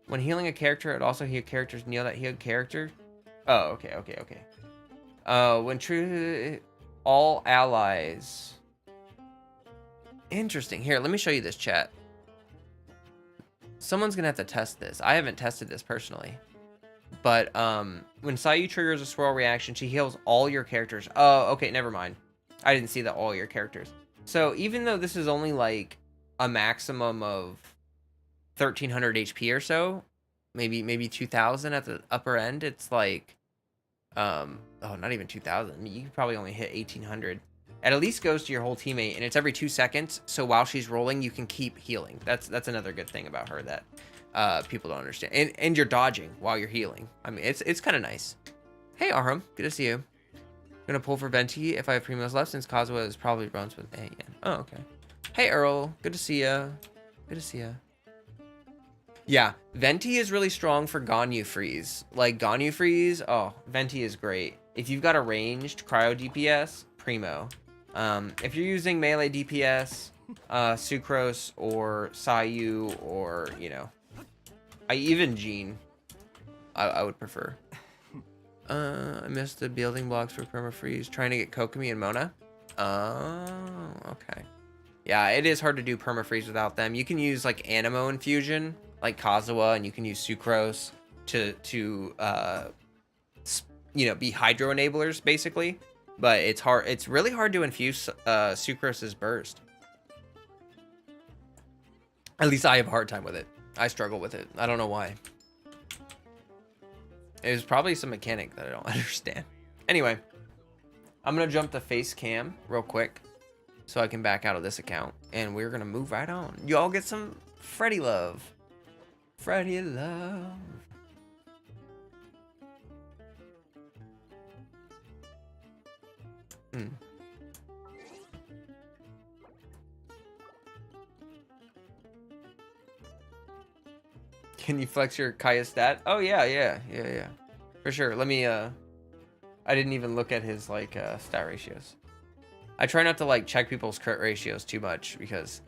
When healing a character, it also heal characters near that healed character. Oh, okay. When true, all allies. Interesting. Here, let me show you this, chat. Someone's gonna have to test this. I haven't tested this personally. But when Sayu triggers a swirl reaction, she heals all your characters. Oh, okay, never mind. I didn't see that all your characters. So even though this is only like a maximum of 1300 HP or so, maybe 2000 at the upper end, it's like oh, not even 2000. You could probably only hit 1800. It at least goes to your whole teammate, and it's every 2 seconds. So while she's rolling, you can keep healing. That's another good thing about her that people don't understand. And you're dodging while you're healing. I mean, it's kind of nice. Hey, Arham, good to see you. I'm gonna pull for Venti if I have Primos left, since Kazuha is probably bronze with A again. Oh, okay. Hey, Earl, good to see ya. Good to see ya. Yeah, Venti is really strong for Ganyu Freeze. Like, Ganyu Freeze, oh, Venti is great. If you've got a ranged cryo DPS, primo. If you're using melee DPS, Sucrose or Sayu or, you know, even Jean, I would prefer. I missed the building blocks for perma freeze. Trying to get Kokomi and Mona. Oh, okay. Yeah, it is hard to do perma freeze without them. You can use like Animo Infusion, like Kazuha, and you can use Sucrose to you know, be hydro enablers basically. But it's hard. It's really hard to infuse Sucrose's burst. At least I have a hard time with it. I struggle with it. I don't know why. It's probably some mechanic that I don't understand. Anyway, I'm gonna jump to face cam real quick so I can back out of this account, and we're gonna move right on. Y'all get some Freddy love. Freddy love. Can you flex your Kaya stat? Oh yeah. For sure. Let me I didn't even look at his like stat ratios. I try not to like check people's crit ratios too much because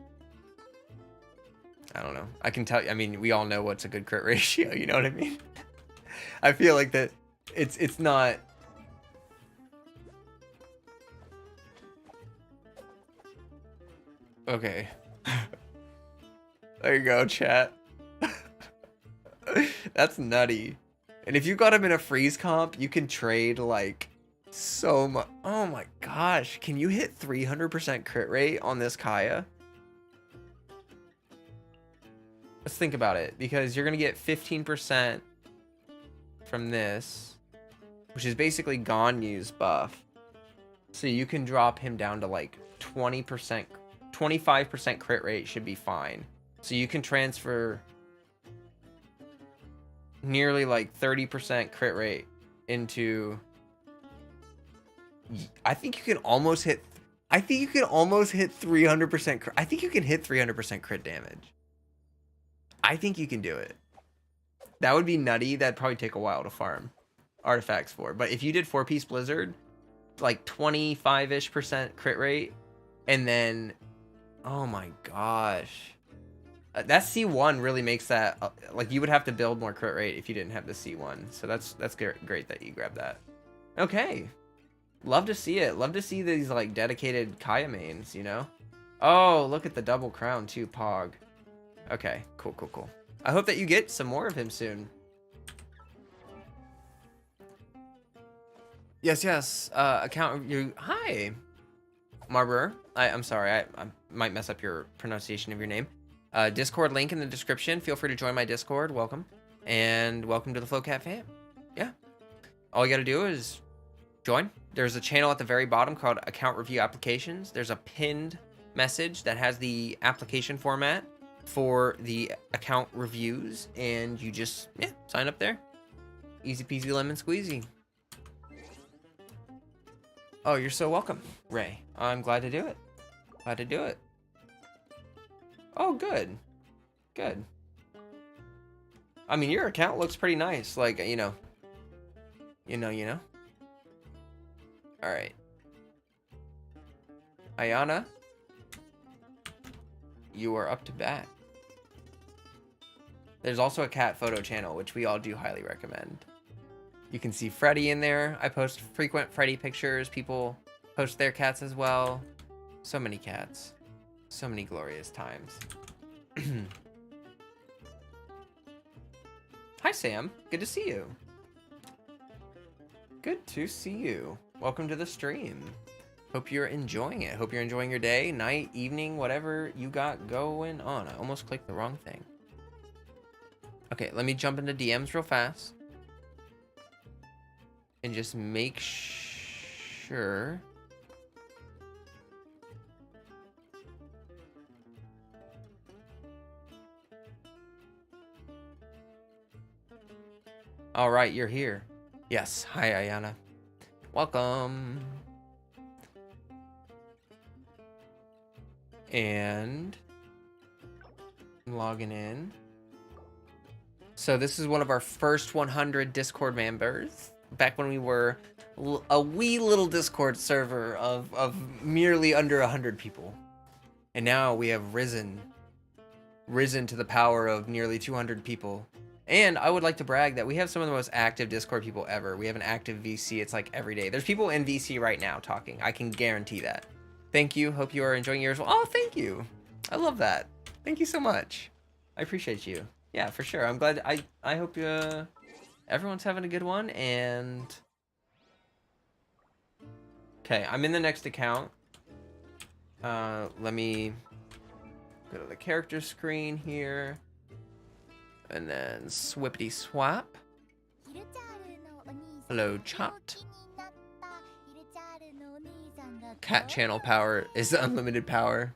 I don't know. I can tell you, I mean, we all know what's a good crit ratio, you know what I mean? I feel like that it's not. Okay. There you go, chat. That's nutty. And if you got him in a freeze comp, you can trade like so much. Oh my gosh. Can you hit 300% crit rate on this Kaya? Let's think about it, because you're going to get 15% from this, which is basically Ganyu's buff. So you can drop him down to like 20%, 25% crit rate should be fine. So you can transfer nearly like 30% crit rate into, I think you can almost hit 300%. I think you can hit 300% crit damage. I think you can do it. That would be nutty. That'd probably take a while to farm artifacts for. But if you did 4-piece Blizzard, like 25-ish% crit rate, and then Oh my gosh. That C1 really makes that, like, you would have to build more crit rate if you didn't have the C1. So that's great that you grabbed that. Okay. Love to see it. Love to see these, like, dedicated Kaya mains, you know? Oh, look at the double crown, too, Pog. Okay, cool, cool, cool. I hope that you get some more of him soon. Yes, yes. Account review. Hi, Marber. I'm sorry. I might mess up your pronunciation of your name. Discord link in the description. Feel free to join my Discord. Welcome. And welcome to the FloCat fam. Yeah. All you got to do is join. There's a channel at the very bottom called Account Review Applications. There's a pinned message that has the application format for the account reviews. And you just, yeah, sign up there. Easy peasy lemon squeezy. Oh, you're so welcome, Ray. I'm glad to do it. Glad to do it. Oh, good. Good. I mean, your account looks pretty nice. Like, you know. You know. Alright. Ayana. You are up to bat. There's also a cat photo channel, which we all do highly recommend. You can see Freddy in there. I post frequent Freddy pictures. People post their cats as well. So many cats. So many glorious times. Hi, Sam. Good to see you. Good to see you. Welcome to the stream. Hope you're enjoying it. Hope you're enjoying your day, night, evening, whatever you got going on. I almost clicked the wrong thing. Okay, let me jump into DMs real fast. And just make sure. All right, you're here. Yes. Hi, Ayana. Welcome. And I'm logging in. So this is one of our first 100 Discord members. Back when we were a wee little Discord server of merely under 100 people. And now we have risen to the power of nearly 200 people. And I would like to brag that we have some of the most active Discord people ever. We have an active VC. It's like every day. There's people in VC right now talking. I can guarantee that. Thank you. Hope you are enjoying yours. Oh, thank you. I love that. Thank you so much. I appreciate you. Yeah, for sure. I'm glad. I hope everyone's having a good one. And okay, I'm in the next account. Let me go to the character screen here. And then swippity swap. Hello, chat. Cat channel power is unlimited power.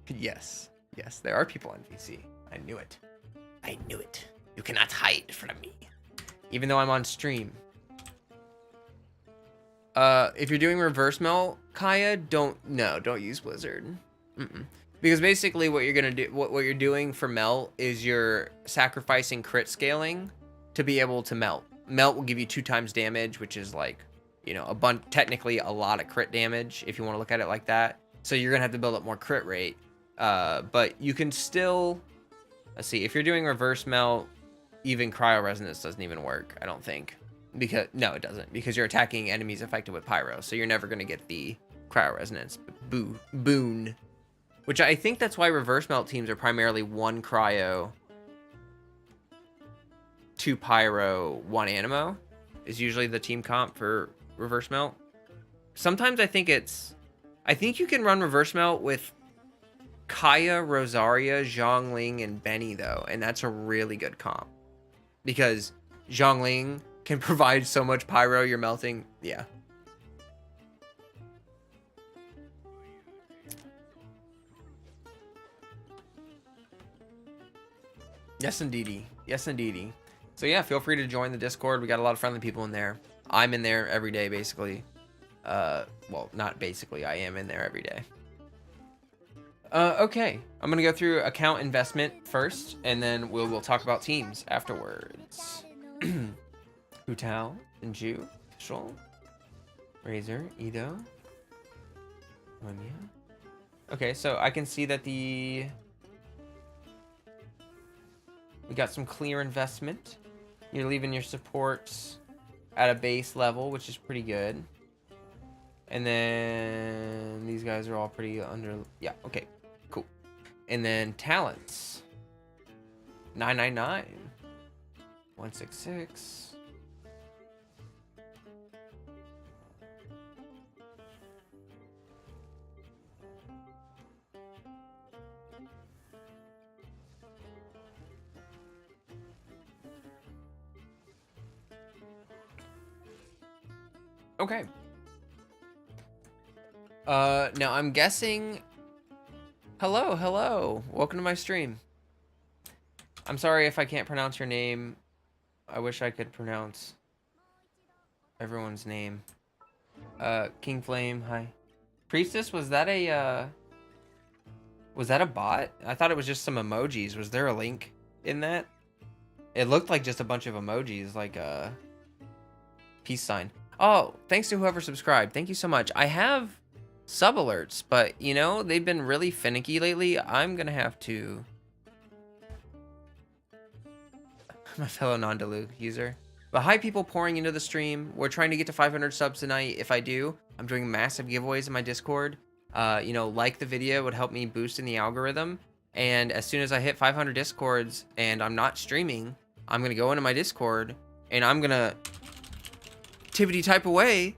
Yes. Yes, there are people on VC. I knew it. I knew it. You cannot hide from me. Even though I'm on stream. If you're doing reverse melt, Kaya, don't use Blizzard. Because basically what you're gonna do, what you're doing for melt is you're sacrificing crit scaling to be able to melt. Melt will give you 2 times damage, which is like, you know, technically a lot of crit damage if you want to look at it like that. So you're gonna have to build up more crit rate. But you can still, let's see, if you're doing reverse melt, even cryo resonance doesn't even work, I don't think. Because no, it doesn't, because you're attacking enemies affected with pyro, so you're never gonna get the cryo resonance boon. Which I think that's why reverse melt teams are primarily 1 cryo, 2 pyro, 1 animo is usually the team comp for reverse melt. Sometimes I think you can run reverse melt with Kaya, Rosaria, Zhongling, and Benny though, and that's a really good comp. Because Zhongling can provide so much pyro, you're melting, yeah. Yes, indeedy. Yes, indeedy. So yeah, feel free to join the Discord. We got a lot of friendly people in there. I'm in there every day, basically. Well, not basically. I am in there every day. Okay. I'm gonna go through account investment first, and then we'll talk about teams afterwards. Hu Tao, Ju, Official, Razor, Ido, Munya, Okay, so I can see that we got some clear investment. You're leaving your supports at a base level, which is pretty good. And then these guys are all pretty under. Yeah, okay, cool. And then talents 999, 166. Okay. Now I'm guessing. Hello. Welcome to my stream. I'm sorry if I can't pronounce your name. I wish I could pronounce everyone's name. King Flame, hi. Priestess, was that a bot? I thought it was just some emojis. Was there a link in that? It looked like just a bunch of emojis, like a peace sign. Oh, thanks to whoever subscribed. Thank you so much. I have sub alerts, but you know, they've been really finicky lately. I'm gonna have to... My fellow non-Delu user. But hi, people pouring into the stream. We're trying to get to 500 subs tonight. If I do, I'm doing massive giveaways in my Discord. You know, like the video would help me boost in the algorithm. And as soon as I hit 500 Discords and I'm not streaming, I'm gonna go into my Discord and I'm gonna tippity type away,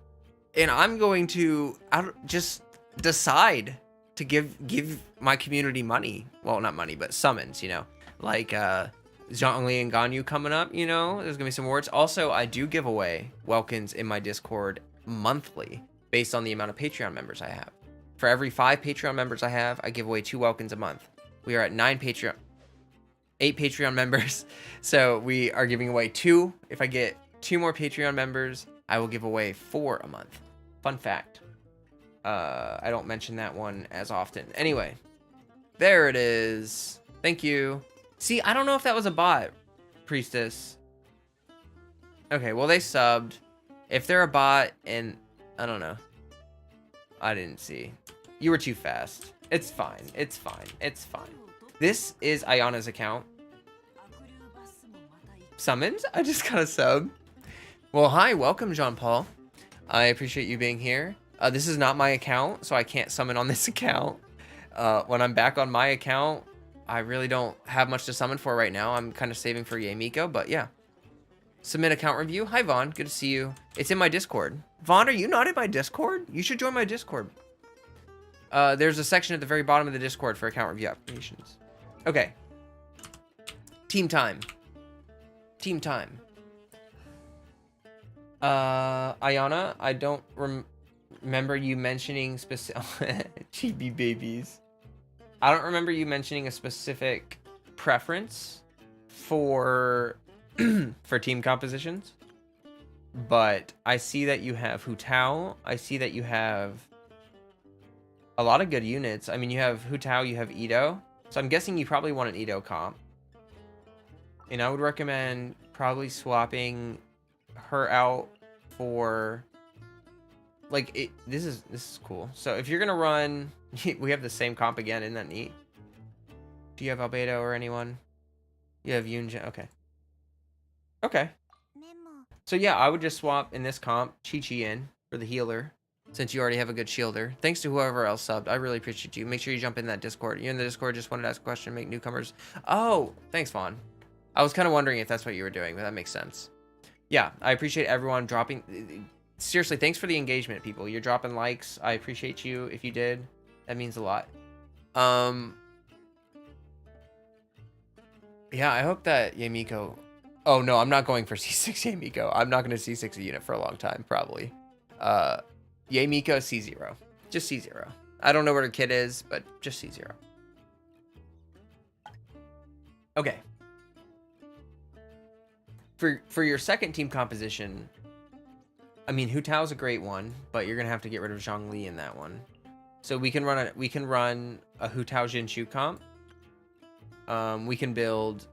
and I'm going to just decide to give my community money. Well, not money, but summons, you know, like Zhongli and Ganyu coming up, you know, there's gonna be some awards. Also, I do give away welkins in my Discord monthly based on the amount of Patreon members I have. For every 5 Patreon members I have, I give away 2 welkins a month. We are at 8 Patreon members, so we are giving away 2. If I get 2 more Patreon members, I will give away 4 a month. Fun fact. I don't mention that one as often. Anyway, there it is. Thank you. See, I don't know if that was a bot, Priestess. Okay, well, they subbed. If they're a bot, and I don't know. I didn't see. You were too fast. It's fine. It's fine. It's fine. This is Ayana's account. Summons? I just got a sub. Well, hi, welcome, Jean-Paul. I appreciate you being here. This is not my account, so I can't summon on this account. When I'm back on my account, I really don't have much to summon for right now. I'm kind of saving for Yamiko, but yeah. Submit account review. Hi, Vaughn. Good to see you. It's in my Discord. Vaughn, are you not in my Discord? You should join my Discord. There's a section at the very bottom of the Discord for account review applications. Okay. Team time. Team time. Ayana, I don't remember you mentioning specific chibi babies. I don't remember you mentioning a specific preference for for team compositions. But I see that you have Hu Tao. I see that you have a lot of good units. I mean, you have Hu Tao, you have Ito. So I'm guessing you probably want an Ito comp. And I would recommend probably swapping her out for like this is cool. So if you're gonna run, we have the same comp again. Isn't that neat? Do you have Albedo or anyone? You have Yunjin. Okay. So yeah, I would just swap in this comp Chi-Chi in for the healer, since you already have a good shielder. Thanks to whoever else subbed. I really appreciate you. Make sure you jump in that Discord. You're in the Discord, just wanted to ask a question, make newcomers. Oh, thanks, Vaughn. I was kind of wondering if that's what you were doing, but that makes sense. Yeah, I appreciate everyone dropping. Seriously, thanks for the engagement, people. You're dropping likes. I appreciate you. If you did, that means a lot. Yeah, I hope that Yamiko... Oh, no, I'm not going for C6 Yamiko. I'm not going to C6 a unit for a long time, probably. Yamiko C0. Just C0. I don't know where the kid is, but just C0. Okay. For your second team composition, I mean, Hu Tao's a great one, but you're gonna have to get rid of Zhongli in that one. So we can run a Hu Tao Jinshu comp. We can build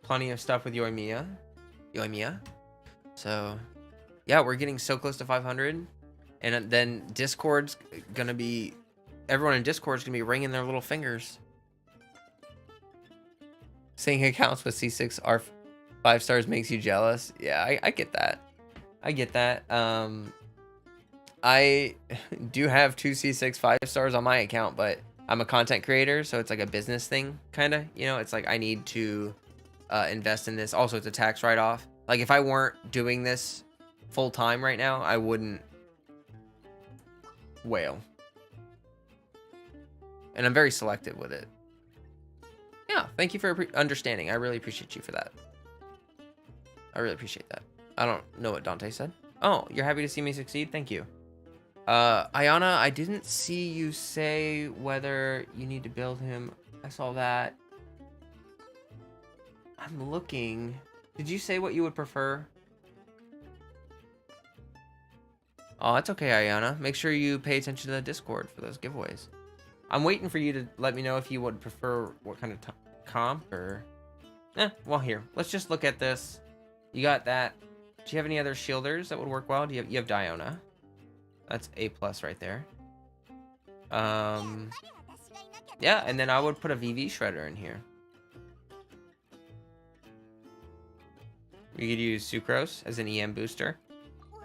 plenty of stuff with Yoimiya. So yeah, we're getting so close to 500, and then Discord's gonna be everyone in Discord is gonna be wringing their little fingers. Seeing accounts with C6 are 5 stars makes you jealous. Yeah, I get that. I get that. I do have 2 C6 5 stars on my account, but I'm a content creator, so it's like a business thing, kind of. You know, it's like I need to invest in this. Also, it's a tax write-off. Like, if I weren't doing this full time right now, I wouldn't whale. And I'm very selective with it. Yeah, thank you for understanding. I really appreciate you for that. I really appreciate that. I don't know what Dante said. Oh, you're happy to see me succeed? Thank you. Ayana, I didn't see you say whether you need to build him. I saw that. I'm looking. Did you say what you would prefer? Oh, that's okay, Ayana. Make sure you pay attention to the Discord for those giveaways. I'm waiting for you to let me know if you would prefer what kind of comp or... well, here. Let's just look at this. You got that. Do you have any other shielders that would work well? You have Diona. That's A+ right there. Yeah, and then I would put a VV Shredder in here. We could use Sucrose as an EM booster.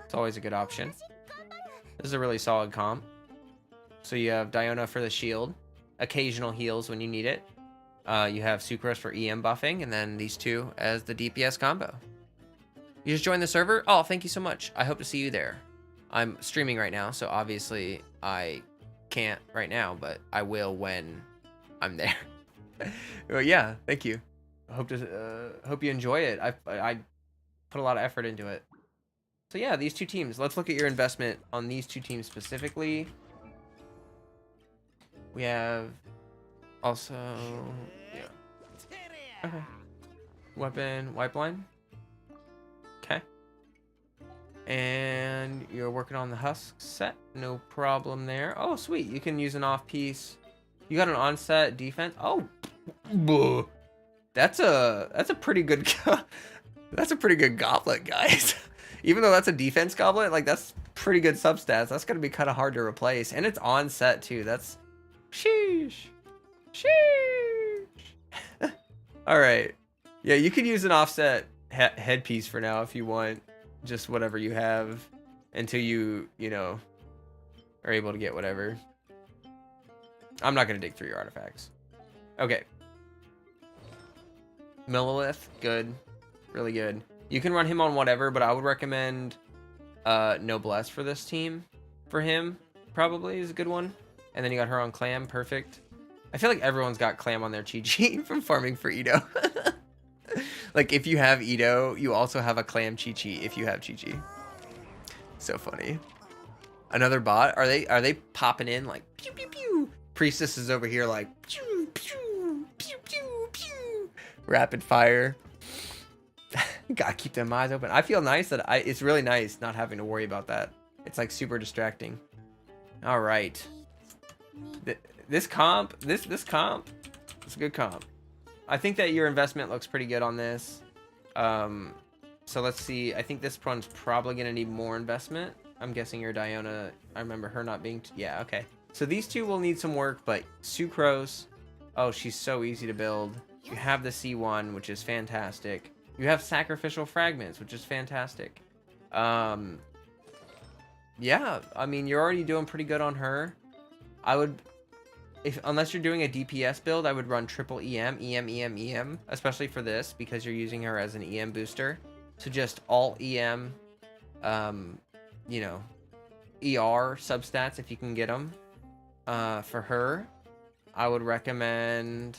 It's always a good option. This is a really solid comp. So you have Diona for the shield, occasional heals when you need it. You have Sucrose for EM buffing, and then these two as the DPS combo. You just joined the server? Oh, thank you so much. I hope to see you there. I'm streaming right now, so obviously I can't right now, but I will when I'm there. Well, yeah, thank you. I hope you enjoy it. I put a lot of effort into it. So yeah, these two teams. Let's look at your investment on these two teams specifically. We have also, yeah. Okay. Weapon, wipe line. Okay. And you're working on the husk set. No problem there. Oh, sweet. You can use an off piece. You got an onset defense. Oh, that's a pretty good. That's a pretty good goblet, guys. Even though that's a defense goblet, like that's pretty good substats. That's gonna be kind of hard to replace, and it's onset too. That's sheesh, sheesh. All right, yeah, you could use an offset headpiece for now if you want. Just whatever you have until you know, are able to get whatever. I'm not gonna dig through your artifacts. Okay. Millilith, good. Really good. You can run him on whatever, but I would recommend Noblesse for this team. For him, probably is a good one. And then you got her on Clam, perfect. I feel like everyone's got Clam on their Chi-Chi from farming for Edo. Like, if you have Edo, you also have a Clam Chi-Chi if you have Chi-Chi. So funny. Another bot? Are they popping in like pew pew pew? Priestess is over here like pew pew pew pew pew. Rapid fire. Gotta keep them eyes open. I feel nice that it's really nice not having to worry about that. It's like super distracting. All right. This comp, this comp, it's a good comp. I think that your investment looks pretty good on this. So let's see. I think this one's probably gonna need more investment. I'm guessing your Diona. I remember her not being. Yeah. Okay. So these two will need some work, but Sucrose. Oh, she's so easy to build. You have the C1, which is fantastic. You have Sacrificial Fragments, which is fantastic. Yeah, I mean, you're already doing pretty good on her. I would, unless you're doing a DPS build, I would run triple EM, especially for this, because you're using her as an EM booster. So just all EM, you know, ER substats if you can get them. For her, I would recommend...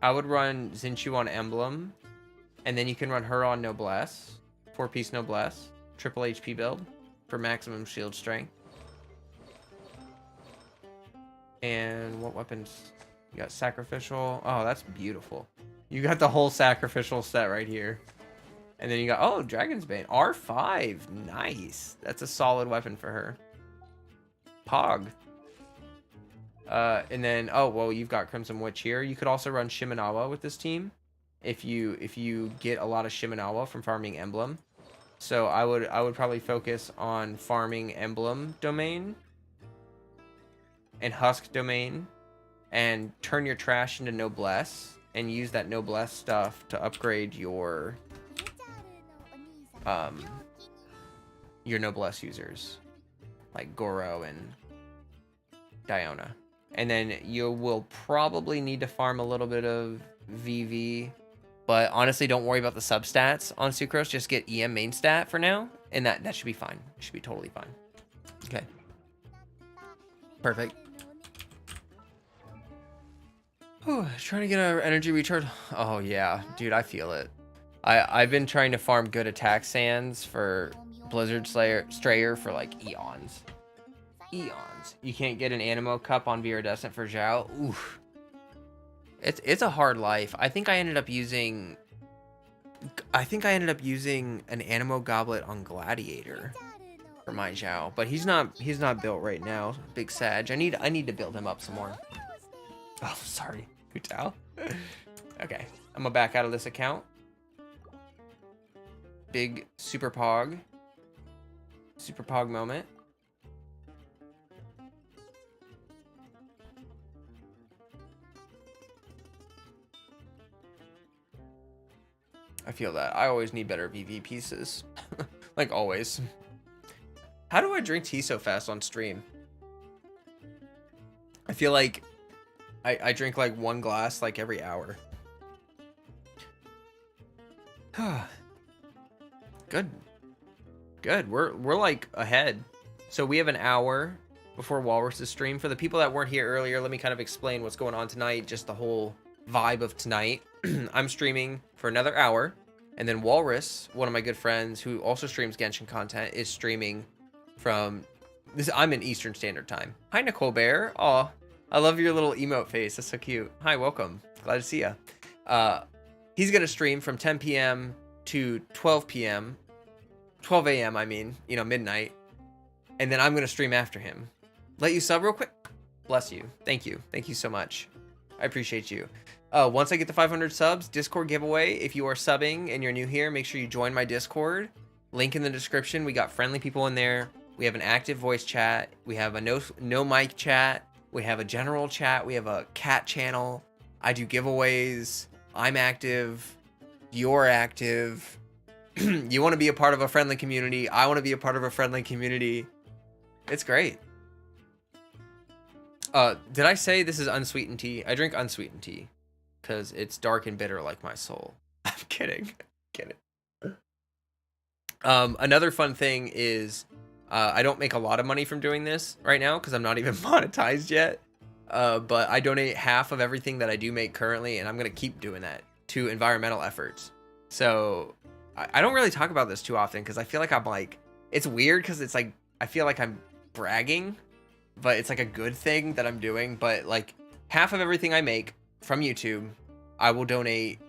I would run Zinchu on Emblem, and then you can run her on Noblesse, 4-piece Noblesse, triple HP build for maximum shield strength. And what weapons? You got Sacrificial. Oh, that's beautiful. You got the whole Sacrificial set right here. And then you got, oh, Dragon's Bane. R5. Nice. That's a solid weapon for her. Pog. And then, oh, well, you've got Crimson Witch here. You could also run Shimenawa with this team if you get a lot of Shimenawa from farming Emblem. So I would probably focus on farming emblem domain and husk domain, and turn your trash into noblesse, and use that noblesse stuff to upgrade your noblesse users like Goro and Diona. And then you will probably need to farm a little bit of VV, but honestly, don't worry about the substats on Sucrose. Just get EM main stat for now, and that should be fine. It should be totally fine. Okay. Perfect. Whew, trying to get our energy recharge. Oh yeah, dude, I feel it. I've been trying to farm good attack sands for Blizzard Strayer for like eons. Eons. You can't get an Animo cup on Viridescent for Zhao. Oof. It's a hard life. I think I ended up using an Animo goblet on Gladiator for my Zhao, but he's not built right now. Big Sag. I need to build him up some more. Oh, sorry. Hutao. Okay. I'm gonna back out of this account. Big Super Pog moment. I feel that. I always need better VV pieces. Like always. How do I drink tea so fast on stream? I feel like I drink like one glass like every hour. Good. Good. We're like ahead. So we have an hour before Walrus's stream. For the people that weren't here earlier, let me kind of explain what's going on tonight, just the whole vibe of tonight. I'm streaming for another hour, and then Walrus, one of my good friends who also streams Genshin content, is streaming from this. I'm in Eastern Standard Time. Hi, Nicole Bear. Aw, I love your little emote face. That's so cute. Hi, welcome. Glad to see ya. He's gonna stream from 10 p.m. to 12 p.m. 12 a.m. I mean, you know, midnight, and then I'm gonna stream after him. Let you sub real quick. Bless you. Thank you. Thank you so much. I appreciate you. Once I get to 500 subs, Discord giveaway. If you are subbing and you're new here, make sure you join my Discord. Link in the description. We got friendly people in there. We have an active voice chat. We have a no mic chat. We have a general chat. We have a cat channel. I do giveaways. I'm active. You're active. You want to be a part of a friendly community. I want to be a part of a friendly community. It's great. Did I say this is unsweetened tea? I drink unsweetened tea because it's dark and bitter like my soul. I'm kidding. Kidding. Another fun thing is I don't make a lot of money from doing this right now because I'm not even monetized yet. But I donate half of everything that I do make currently, and I'm going to keep doing that to environmental efforts. So I don't really talk about this too often because I feel like I'm like, it's weird because it's like, I feel like I'm bragging, but it's like a good thing that I'm doing. But like half of everything I make from YouTube, I will donate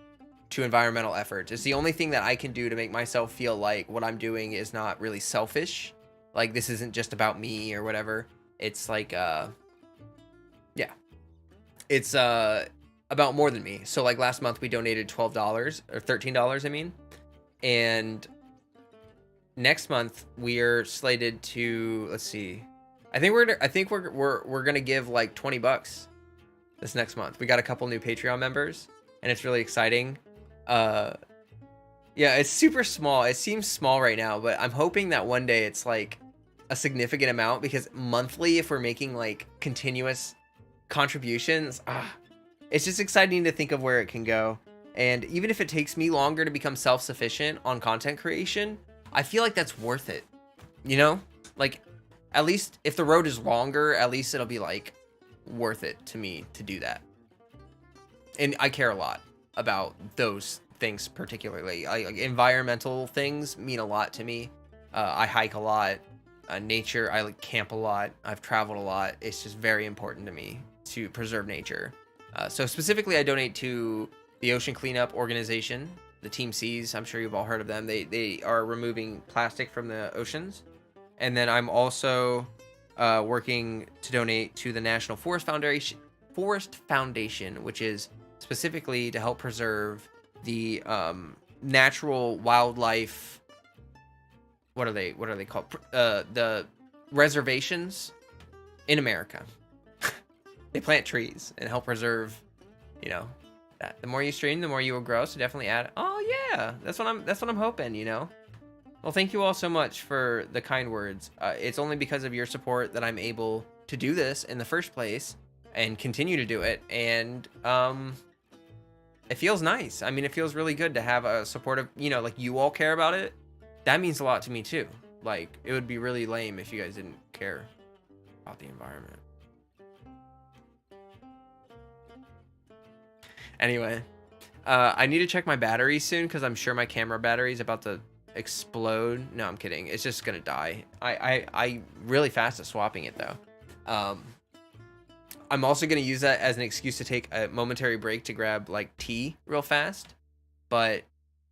to environmental efforts. It's the only thing that I can do to make myself feel like what I'm doing is not really selfish. Like this isn't just about me or whatever. It's like, yeah, it's about more than me. So like last month we donated $12 or $13, I mean, and next month we are slated to, let's see, I think we're gonna give like $20 this next month. We got a couple new Patreon members, and it's really exciting. Yeah, it's super small. It seems small right now, but I'm hoping that one day it's like a significant amount, because monthly, if we're making like continuous contributions, it's just exciting to think of where it can go. And even if it takes me longer to become self-sufficient on content creation, I feel like that's worth it. You know, like at least if the road is longer, at least it'll be like worth it to me to do that. And I care a lot about those things, particularly like environmental things mean a lot to me. I hike a lot, nature, I like camp a lot, I've traveled a lot. It's just very important to me to preserve nature. So specifically I donate to the Ocean Cleanup Organization, the Team Seas. I'm sure you've all heard of them. They are removing plastic from the oceans. And then I'm also working to donate to the National Forest Foundation, which is specifically to help preserve the natural wildlife what are they called? The reservations in America. They plant trees and help preserve, you know, that. The more you stream, the more you will grow. So definitely add. Oh yeah, that's what I'm hoping. You know. Well, thank you all so much for the kind words. It's only because of your support that I'm able to do this in the first place and continue to do it. And it feels nice. I mean, it feels really good to have a supportive, you know, like you all care about it. That means a lot to me too. Like, it would be really lame if you guys didn't care about the environment. Anyway, I need to check my battery soon because I'm sure my camera battery is about to explode. No, I'm kidding. It's just gonna die. I really fast at swapping it though. I'm also gonna use that as an excuse to take a momentary break to grab like tea real fast. But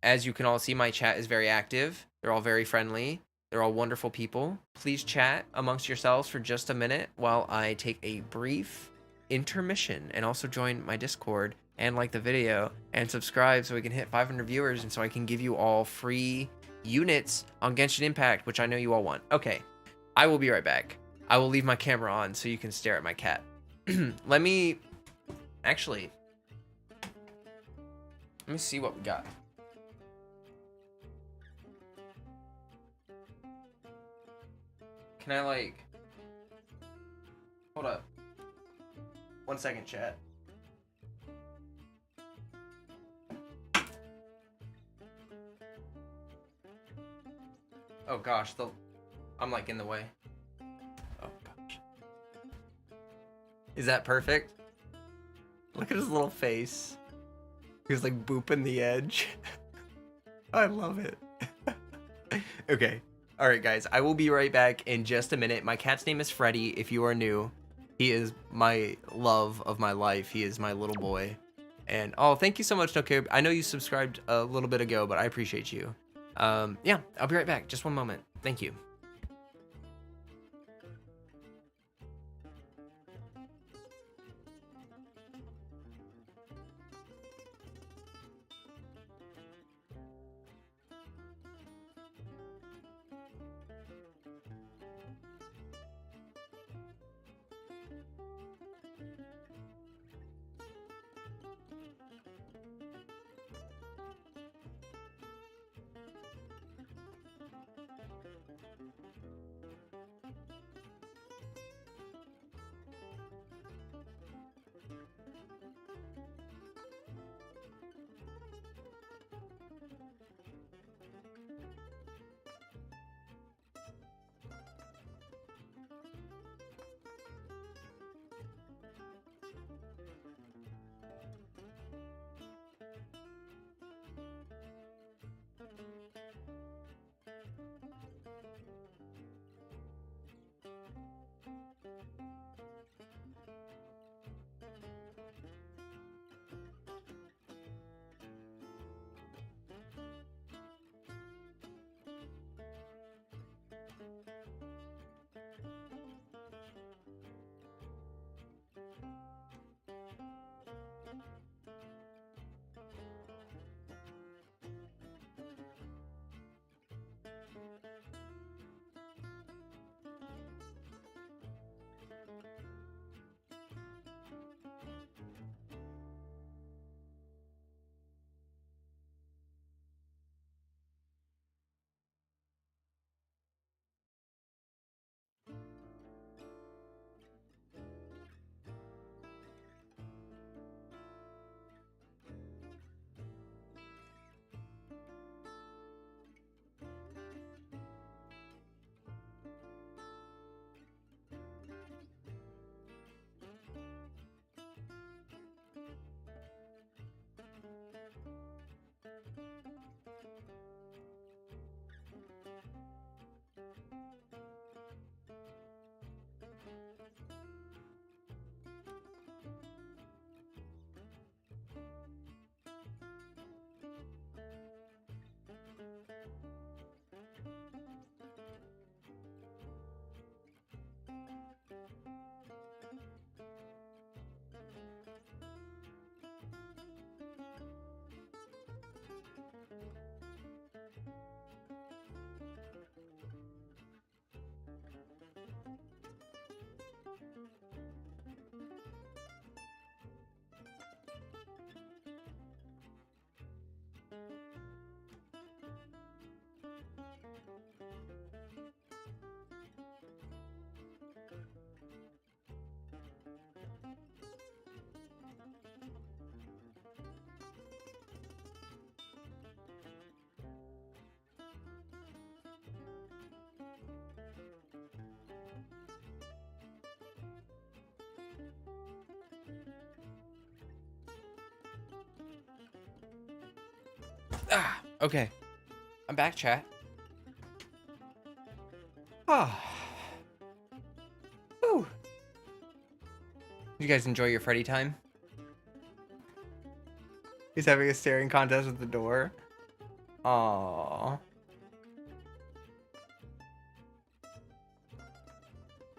as you can all see, my chat is very active. They're all very friendly. They're all wonderful people. Please chat amongst yourselves for just a minute while I take a brief intermission, and also join my Discord and like the video and subscribe so we can hit 500 viewers and so I can give you all free units on Genshin Impact, which I know you all want. Okay, I will be right back. I will leave my camera on so you can stare at my cat. Let me see what we got. Can I like, hold up. 1 second, chat. Oh gosh, I'm like in the way. Oh gosh. Is that perfect? Look at his little face. He's like booping the edge. I love it. Okay. All right, guys. I will be right back in just a minute. My cat's name is Freddy. If you are new, he is my love of my life. He is my little boy. And oh, thank you so much, Nokia. I know you subscribed a little bit ago, but I appreciate you. Yeah, I'll be right back. Just one moment. Thank you. Okay. I'm back, chat. Ah. Ooh. Did you guys enjoy your Freddy time? He's having a staring contest with the door. Aww.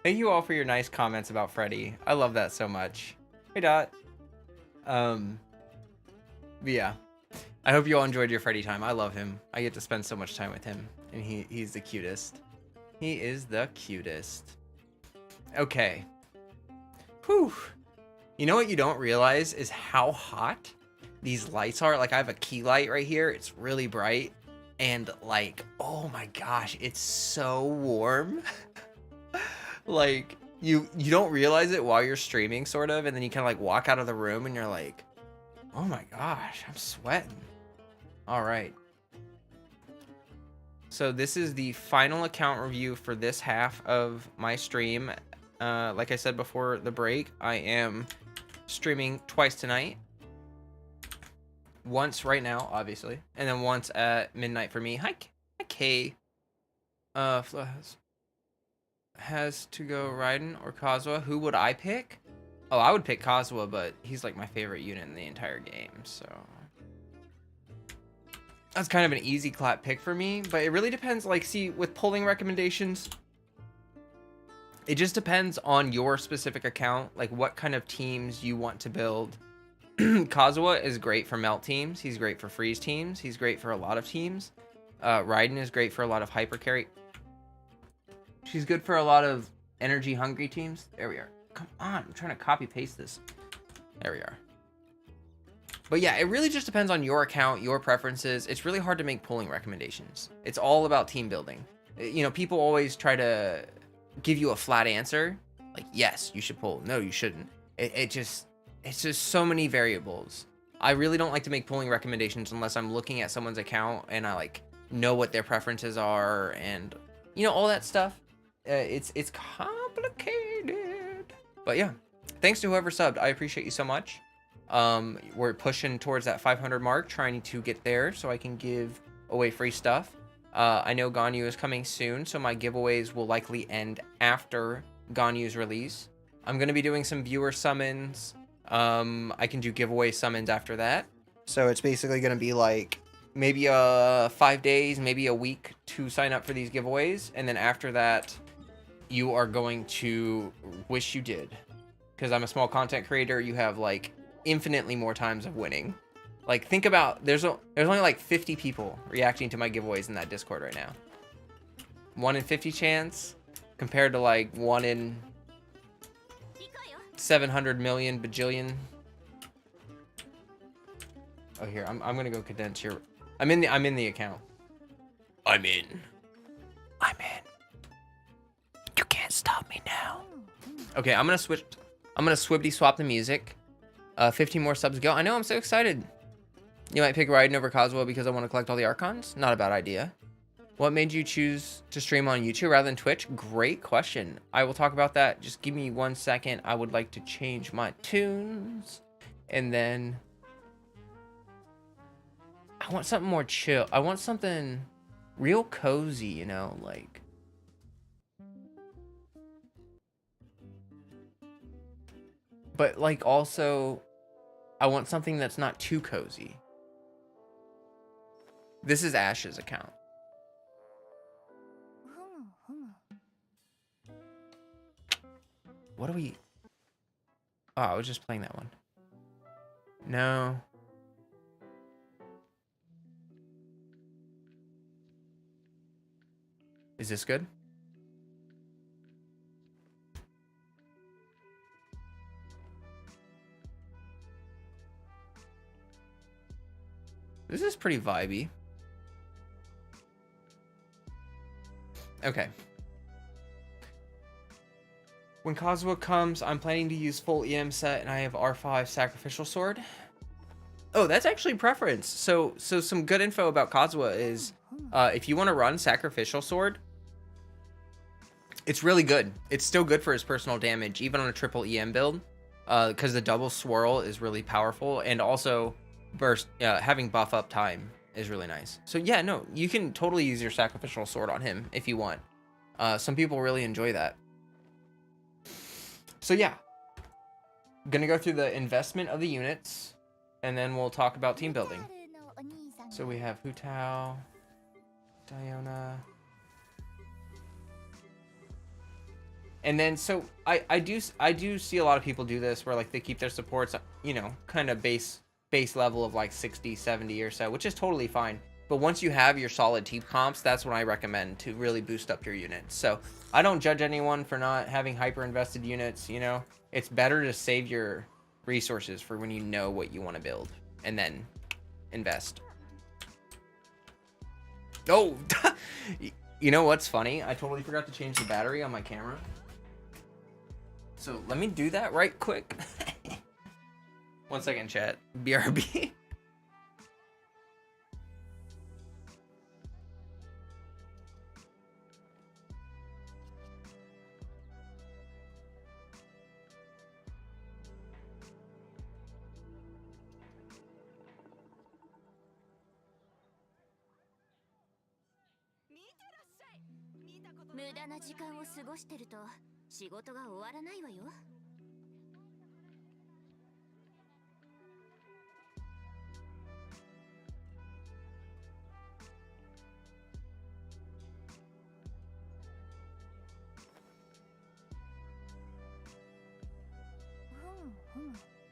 Thank you all for your nice comments about Freddy. I love that so much. Hey, Dot. But yeah. I hope you all enjoyed your Freddy time. I love him. I get to spend so much time with him. And he's the cutest. He is the cutest. Okay. Whew. You know what you don't realize is how hot these lights are. Like, I have a key light right here. It's really bright. And, like, oh my gosh, it's so warm. Like, you don't realize it while you're streaming, sort of. And then you kind of, like, walk out of the room and you're like, oh my gosh, I'm sweating. All right. So this is the final account review for this half of my stream. Like I said before the break, I am streaming twice tonight. Once right now, obviously, and then once at midnight for me. Hi, Kay. Has to go Raiden or Kazuha. Who would I pick? Oh, I would pick Kazuha, but he's like my favorite unit in the entire game, so that's kind of an easy clap pick for me. But it really depends. Like, see, with polling recommendations, it just depends on your specific account, like what kind of teams you want to build. Kazuha is great for melt teams. He's great for freeze teams. He's great for a lot of teams. Raiden is great for a lot of hyper carry. She's good for a lot of energy hungry teams. There we are. Come on, I'm trying to copy paste this. There we are. But yeah, it really just depends on your account, your preferences. It's really hard to make polling recommendations. It's all about team building. You know, people always try to give you a flat answer. Like, yes, you should poll. No, you shouldn't. It's just so many variables. I really don't like to make polling recommendations unless I'm looking at someone's account and I like know what their preferences are and, you know, all that stuff. It's complicated. But yeah, thanks to whoever subbed. I appreciate you so much. We're pushing towards that 500 mark, trying to get there so I can give away free stuff. I know Ganyu is coming soon, so my giveaways will likely end after Ganyu's release. I'm going to be doing some viewer summons. I can do giveaway summons after that. So it's basically going to be like maybe 5 days, maybe a week to sign up for these giveaways. And then after that, you are going to wish you did. Because I'm a small content creator, you have like infinitely more times of winning. Like, think about, there's only like 50 people reacting to my giveaways in that Discord right now. 1 in 50 chance compared to like 1 in 700 million bajillion. Oh, here, I'm gonna go condense here. I'm in the account. I'm in. You can't stop me now. Okay, I'm gonna swibbity swap the music. 15 more subs go. I know, I'm so excited. You might pick Raiden over Kazuha because I want to collect all the Archons? Not a bad idea. What made you choose to stream on YouTube rather than Twitch? Great question. I will talk about that. Just give me 1 second. I would like to change my tunes. And then I want something more chill. I want something real cozy, you know, like. But like also, I want something that's not too cozy. This is Ash's account. What do we... Oh, I was just playing that one. No. Is this good? This is pretty vibey. Okay. When Kazuha comes, I'm planning to use full EM set and I have R5 Sacrificial Sword. Oh, that's actually preference. So some good info about Kazuha is if you want to run Sacrificial Sword, it's really good. It's still good for his personal damage, even on a triple EM build, because the double swirl is really powerful, and also burst having buff up time is really nice. So yeah, no, you can totally use your sacrificial sword on him if you want. Some people really enjoy that. So yeah, gonna go through the investment of the units, and then we'll talk about team building. So we have Hu Tao, Diona. And then, so I do see a lot of people do this where like they keep their supports, you know, kind of base level of like 60, 70 or so, which is totally fine. But once you have your solid team comps, that's when I recommend to really boost up your units. So I don't judge anyone for not having hyper invested units. You know, it's better to save your resources for when you know what you want to build and then invest. Oh, you know what's funny? I totally forgot to change the battery on my camera. So let me do that right quick. 1 second, chat. BRB.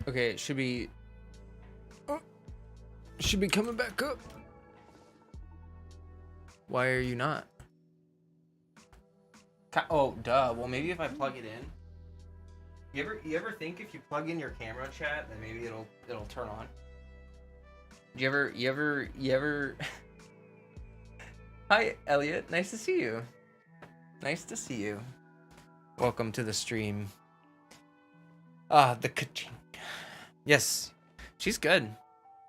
Okay, it should be coming back up. Why are you not? Oh, duh. Well, maybe if I plug it in. You ever think if you plug in your camera, chat, then maybe it'll turn on? You ever Hi, Elliot. Nice to see you. Nice to see you. Welcome to the stream. The ka-ching. Yes, she's good.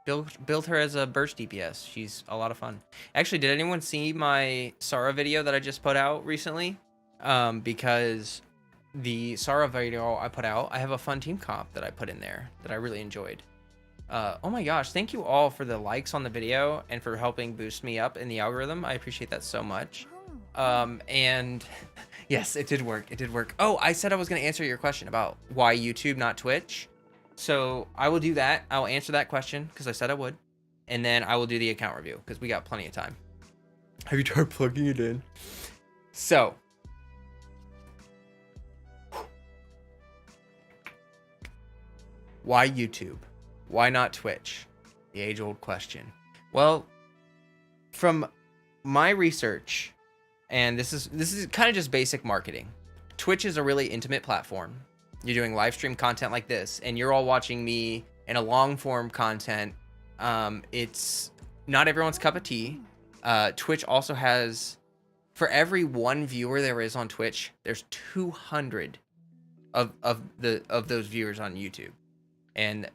Build her as a burst DPS. She's a lot of fun. Actually, did anyone see my Sara video that I just put out recently? Because the Sara video I put out, I have a fun team comp that I put in there that I really enjoyed. Oh my gosh, thank you all for the likes on the video and for helping boost me up in the algorithm. I appreciate that so much. And yes, it did work. It did work. Oh, I said I was going to answer your question about why YouTube, not Twitch. So I will do that. I'll answer that question because I said I would. And then I will do the account review because we got plenty of time. Have you tried plugging it in? So. Why YouTube? Why not Twitch? The age-old question. Well, from my research, and this is kind of just basic marketing. Twitch is a really intimate platform. You're doing live stream content like this, and you're all watching me in a long form content. It's not everyone's cup of tea. Twitch also has, for every one viewer there is on Twitch, there's 200 of those viewers on YouTube, and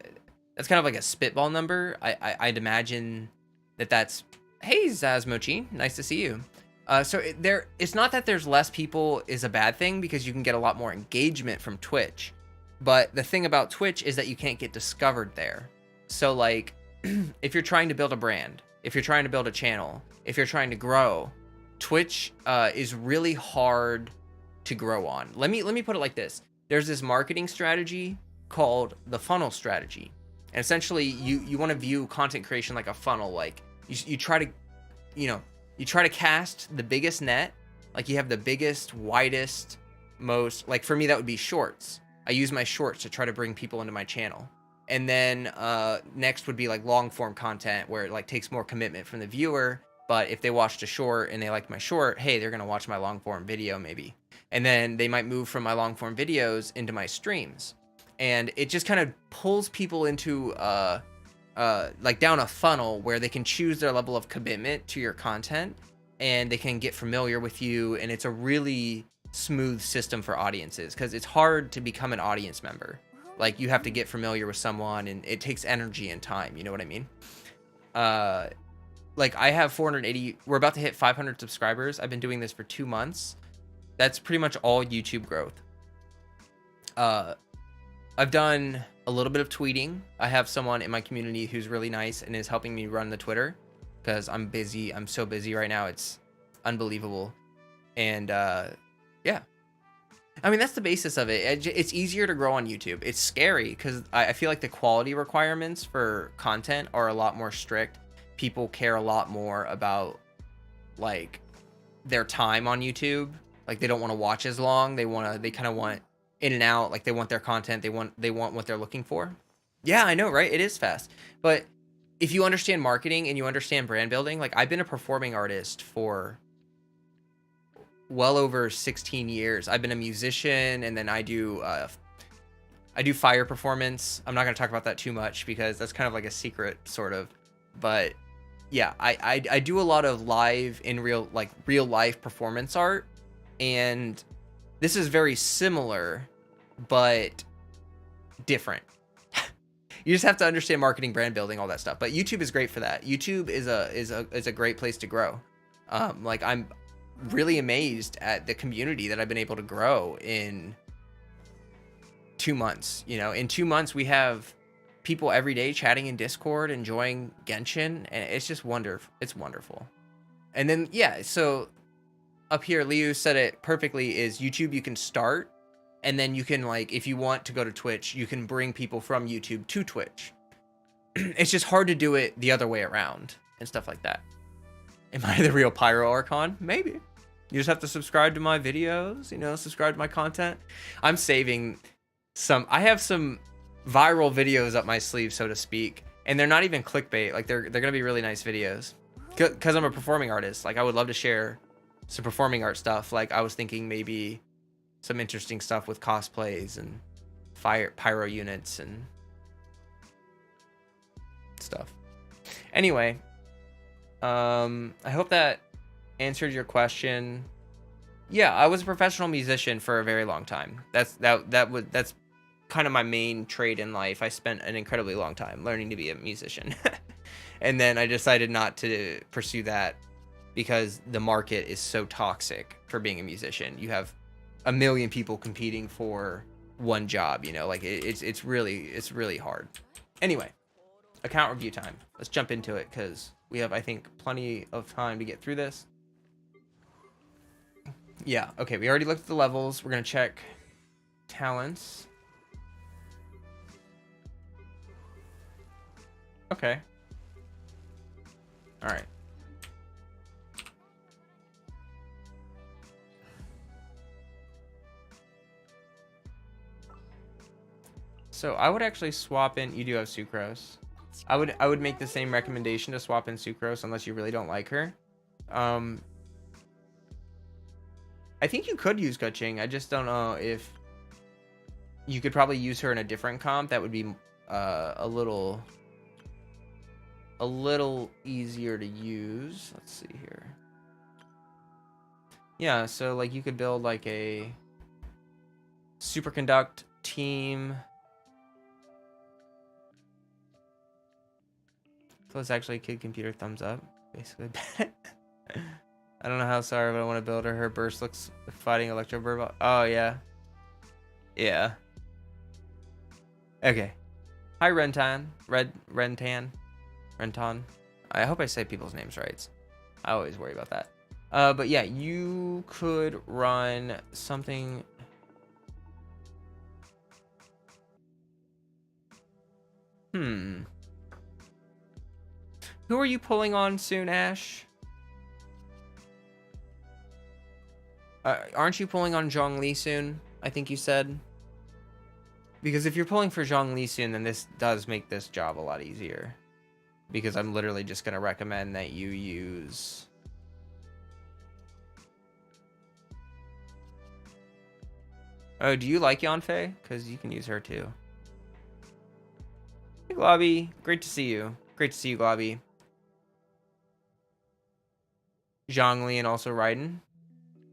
that's kind of like a spitball number. I'd imagine that's, hey Zazmochi, nice to see you. So it's not that there's less people is a bad thing because you can get a lot more engagement from Twitch. But the thing about Twitch is that you can't get discovered there. So like, if you're trying to build a brand, if you're trying to build a channel, if you're trying to grow, Twitch is really hard to grow on. Let me put it like this. There's this marketing strategy called the funnel strategy. And essentially you want to view content creation like a funnel. Like you try to, you try to cast the biggest net, like you have the biggest, widest, most, like for me, that would be shorts. I use my shorts to try to bring people into my channel. And then next would be like long form content where it like takes more commitment from the viewer. But if they watched a short and they liked my short, hey, they're going to watch my long form video maybe. And then they might move from my long form videos into my streams. And it just kind of pulls people into like down a funnel where they can choose their level of commitment to your content and they can get familiar with you. And it's a really smooth system for audiences because it's hard to become an audience member. Like you have to get familiar with someone and it takes energy and time. You know what I mean? Like I have 480, we're about to hit 500 subscribers. I've been doing this for 2 months. That's pretty much all YouTube growth. I've done a little bit of tweeting. I have someone in my community who's really nice and is helping me run the Twitter because I'm busy. I'm so busy right now. It's unbelievable. And yeah. I mean, that's the basis of it. It's easier to grow on YouTube. It's scary because I feel like the quality requirements for content are a lot more strict. People care a lot more about like their time on YouTube. Like they don't want to watch as long. They kind of want in and out. Like they want their content. They want what they're looking for. Yeah, I know, right? It is fast. But if you understand marketing and you understand brand building, like I've been a performing artist for well over 16 years. I've been a musician, and then I do fire performance. I'm not going to talk about that too much because that's kind of like a secret sort of, but yeah, I do a lot of live in real life performance art, and this is very similar but different. You just have to understand marketing, brand building, all that stuff. But YouTube is great for that. YouTube is a great place to grow. Like I'm really amazed at the community that I've been able to grow in 2 months. You know, in 2 months we have people every day chatting in Discord, enjoying Genshin, and it's just wonderful. It's wonderful. And then yeah, so up here Liu said it perfectly, is YouTube you can start, and then you can, like, if you want to go to Twitch, you can bring people from YouTube to Twitch. It's just hard to do it the other way around and stuff like that. Am I the real Pyro Archon? Maybe. You just have to subscribe to my videos, you know, subscribe to my content. I'm saving I have some viral videos up my sleeve, so to speak, and they're not even clickbait. Like they're gonna be really nice videos because I'm a performing artist. Like I would love to share some performing art stuff. Like I was thinking maybe some interesting stuff with cosplays and pyro units and stuff. Anyway, I hope that answered your question. Yeah, I was a professional musician for a very long time. That's kind of my main trade in life. I spent an incredibly long time learning to be a musician. And then I decided not to pursue that because the market is so toxic for being a musician. You have a million people competing for one job, you know, like it's really hard. Anyway, account review time. Let's jump into it because we have, I think, plenty of time to get through this. Yeah, okay, we already looked at the levels. We're gonna check talents. Okay. All right. So I would actually swap in. You do have sucrose. I would make the same recommendation to swap in sucrose unless you really don't like her. I think you could use Kuching. I just don't know if you could probably use her in a different comp. That would be a little easier to use. Let's see here. Yeah, so like you could build like a superconduct team. So it's actually kid computer thumbs up, basically. I don't know how sorry, but I want to build her. Her burst looks fighting Electro Burble. Oh yeah. Yeah. Okay. Hi Rentan. Rentan. I hope I say people's names right. I always worry about that. But yeah, you could run something. Who are you pulling on soon, Ash? Aren't you pulling on Zhongli soon? I think you said. Because if you're pulling for Zhongli soon, then this does make this job a lot easier. Because I'm literally just going to recommend that you use... Oh, do you like Yanfei? Because you can use her too. Hey, Globby. Great to see you. Great to see you, Globby. Zhongli and also Raiden.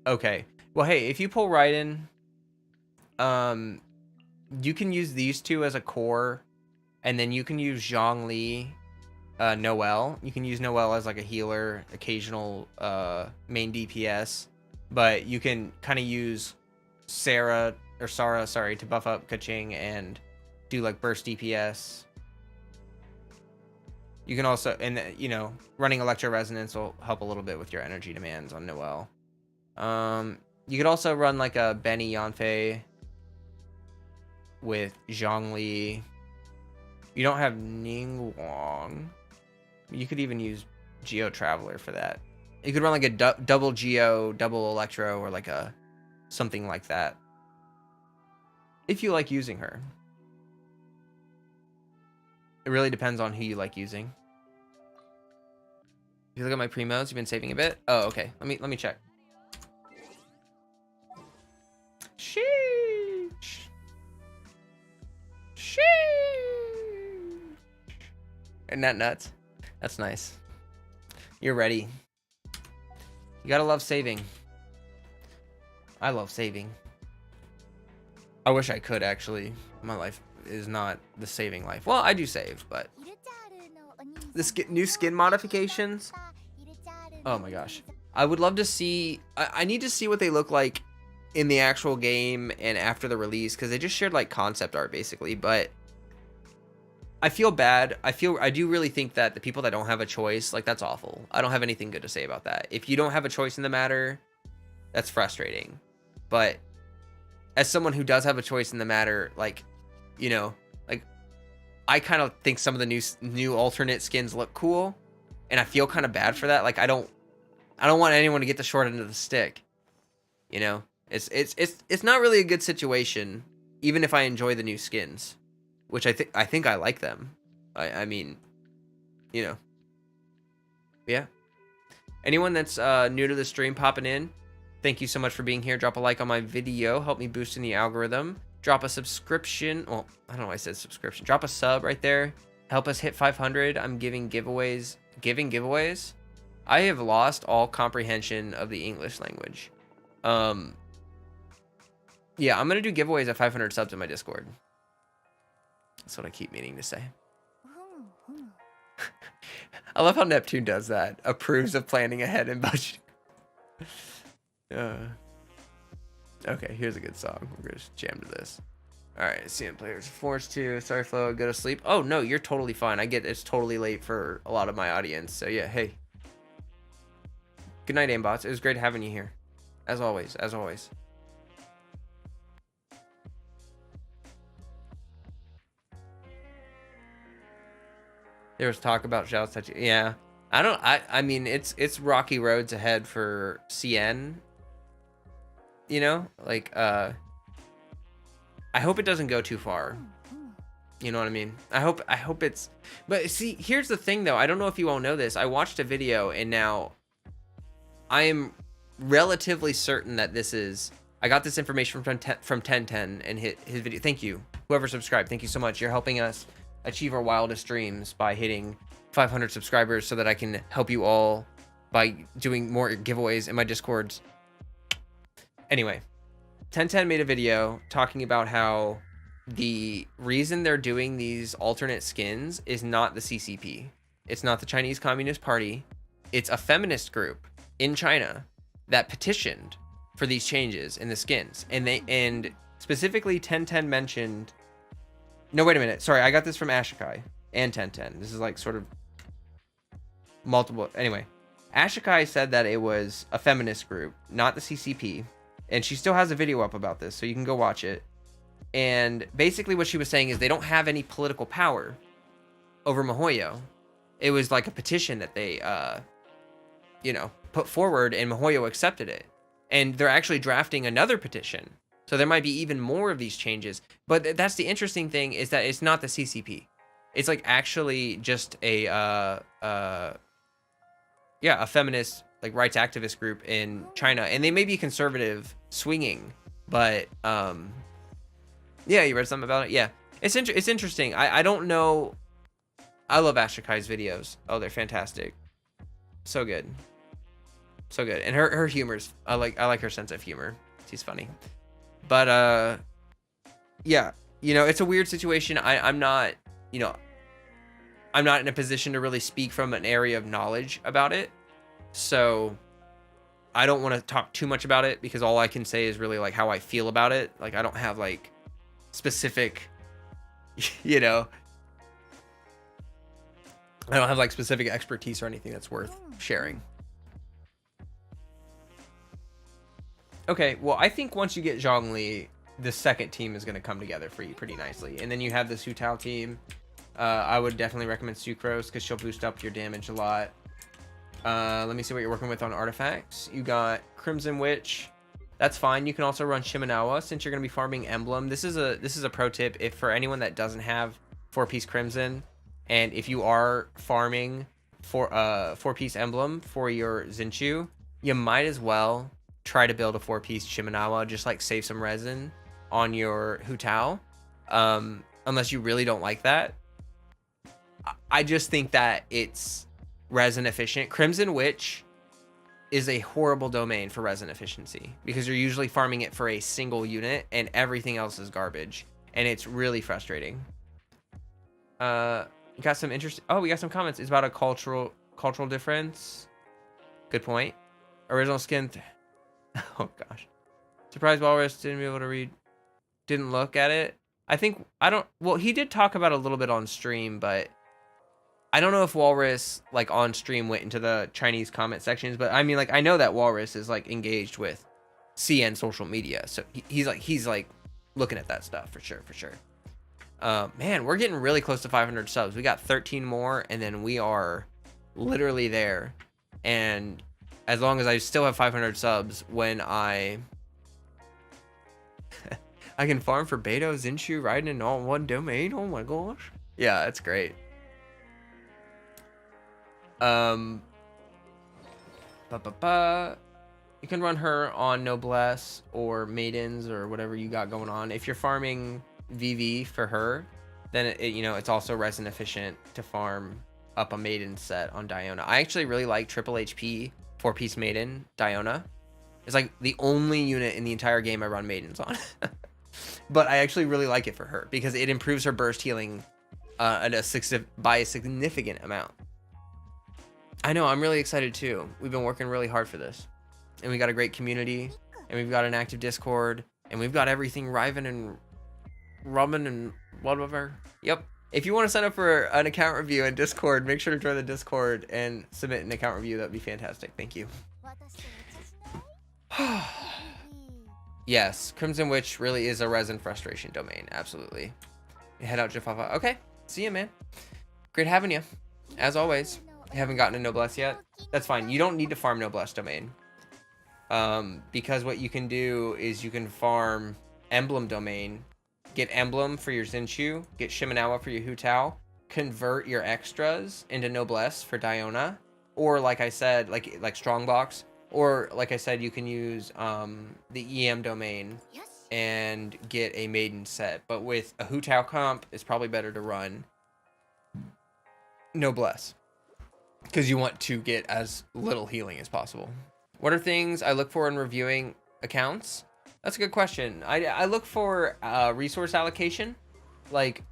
Okay. Well, hey, if you pull Raiden, you can use these two as a core, and then you can use Zhongli, Noelle. You can use Noelle as like a healer, occasional main DPS, but you can kind of use Sarah, sorry, to buff up Kuching and do like burst DPS. You can also, and you know, running Electro Resonance will help a little bit with your energy demands on Noelle. You could also run like a Benny Yanfei with Zhongli. You don't have Ningguang. You could even use Geo Traveler for that. You could run like a double Geo, double Electro, or like a something like that. If you like using her. It really depends on who you like using. If you look at my primos, you've been saving a bit. Oh, okay. Let me check. Sheesh. Sheesh. Isn't that nuts? That's nice. You're ready. You gotta love saving. I love saving. I wish I could, actually. My life is not the saving life. Well, I do save, but this new skin modifications. Oh my gosh. I would love to see. I need to see what they look like in the actual game and after the release, because they just shared like concept art basically. But I feel bad. I do really think that the people that don't have a choice, like, that's awful. I don't have anything good to say about that. If you don't have a choice in the matter, that's frustrating. But as someone who does have a choice in the matter, like, you know, like, I kind of think some of the new alternate skins look cool, and I feel kind of bad for that. Like, I don't want anyone to get the short end of the stick. You know, it's not really a good situation, even if I enjoy the new skins, which I think I like them. I mean, you know, yeah. Anyone that's new to the stream popping in, thank you so much for being here. Drop a like on my video, help me boost in the algorithm. Drop a subscription. Well, I don't know why I said subscription. Drop a sub right there. Help us hit 500. I'm giving giveaways. Giving giveaways? I have lost all comprehension of the English language. Yeah, I'm going to do giveaways at 500 subs in my Discord. That's what I keep meaning to say. I love how Neptune does that. Approves of planning ahead and budgeting. Okay, here's a good song. We're going to jam to this. Alright, CM players. Force 2. Sorry, Flo. Go to sleep. Oh, no, you're totally fine. I get it's totally late for a lot of my audience. So, yeah, hey. Good night, Aimbots. It was great having you here. As always, as always. There was talk about Zhao's touch. Yeah. I mean, it's rocky roads ahead for CN. You know? Like, I hope it doesn't go too far. You know what I mean? I hope it's... But see, here's the thing, though. I don't know if you all know this. I watched a video, and now I am relatively certain that this is... I got this information from 1010 and hit his video. Thank you. Whoever subscribed, thank you so much. You're helping us achieve our wildest dreams by hitting 500 subscribers so that I can help you all by doing more giveaways in my Discords. Anyway, 1010 made a video talking about how the reason they're doing these alternate skins is not the CCP. It's not the Chinese Communist Party. It's a feminist group in China that petitioned for these changes in the skins. And specifically 1010 mentioned... No, wait a minute. Sorry, I got this from Ashikai and 1010. This is like sort of multiple... Anyway, Ashikai said that it was a feminist group, not the CCP. And she still has a video up about this, so you can go watch it. And basically what she was saying is they don't have any political power over Mihoyo. It was like a petition that they, you know, put forward, and Mihoyo accepted it. And they're actually drafting another petition. So there might be even more of these changes. But that's the interesting thing, is that it's not the CCP. It's like actually just a feminist, like, rights activist group in China. And they may be conservative swinging, but yeah, you read something about it? Yeah. It's interesting. I don't know. I love Ashikai's videos. Oh, they're fantastic. So good. So good. And her humor's, I like her sense of humor. She's funny. But yeah, you know, it's a weird situation. I'm not, you know, I'm not in a position to really speak from an area of knowledge about it. So I don't want to talk too much about it, because all I can say is really like how I feel about it. Like, I don't have like specific, you know, I don't have like specific expertise or anything that's worth sharing. Okay, well, I think once you get Zhongli, the second team is going to come together for you pretty nicely. And then you have this Hu Tao team. I would definitely recommend Sucrose because she'll boost up your damage a lot. Let me see what you're working with on artifacts. You got Crimson Witch. That's fine. You can also run Shimenawa since you're going to be farming Emblem. This is a pro tip if for anyone that doesn't have 4-piece Crimson, and if you are farming for 4-piece Emblem for your Zinchu, you might as well try to build a 4-piece Shimenawa, just like save some resin on your Hu Tao. Unless you really don't like that. I just think that it's resin efficient. Crimson Witch is a horrible domain for resin efficiency because you're usually farming it for a single unit and everything else is garbage, and it's really frustrating. You got some interest. Oh, we got some comments. It's about a cultural difference. Good point. Original skin. Oh gosh. Surprised Walrus didn't be able to read. Didn't look at it. Well, he did talk about it a little bit on stream, but I don't know if Walrus like on stream went into the Chinese comment sections, but I mean, like, I know that Walrus is like engaged with CN social media, so he's like looking at that stuff for sure. Man, we're getting really close to 500 subs. We got 13 more, and then we are literally there. And as long as I still have 500 subs, when I can farm for Beto, Zinchu, riding in all one domain. Oh my gosh. Yeah, that's great. You can run her on Noblesse or Maidens or whatever you got going on. If you're farming VV for her, then it's also resin efficient to farm up a Maiden set on Diona. I actually really like triple HP 4-piece Maiden Diona. It's like the only unit in the entire game I run Maidens on. But I actually really like it for her because it improves her burst healing by a significant amount. I know, I'm really excited too. We've been working really hard for this. And we got a great community, and we've got an active Discord, and we've got everything Riven and Robin and whatever. Yep. If you want to sign up for an account review in Discord, make sure to join the Discord and submit an account review. That'd be fantastic. Thank you. Yes, Crimson Witch really is a resin frustration domain. Absolutely. Head out, Jafafa. Okay. See you, man. Great having you. As always. Haven't gotten a Noblesse yet. That's fine. You don't need to farm Noblesse domain. Because what you can do is you can farm Emblem domain, get Emblem for your Zinchu, get Shimenawa for your Hu Tao, convert your extras into Noblesse for Diona, or like I said, like Strongbox, or like I said, you can use the EM domain and get a Maiden set. But with a Hu Tao comp, it's probably better to run Noblesse, because you want to get as little healing as possible. What are things I look for in reviewing accounts? That's a good question. I look for resource allocation. Like,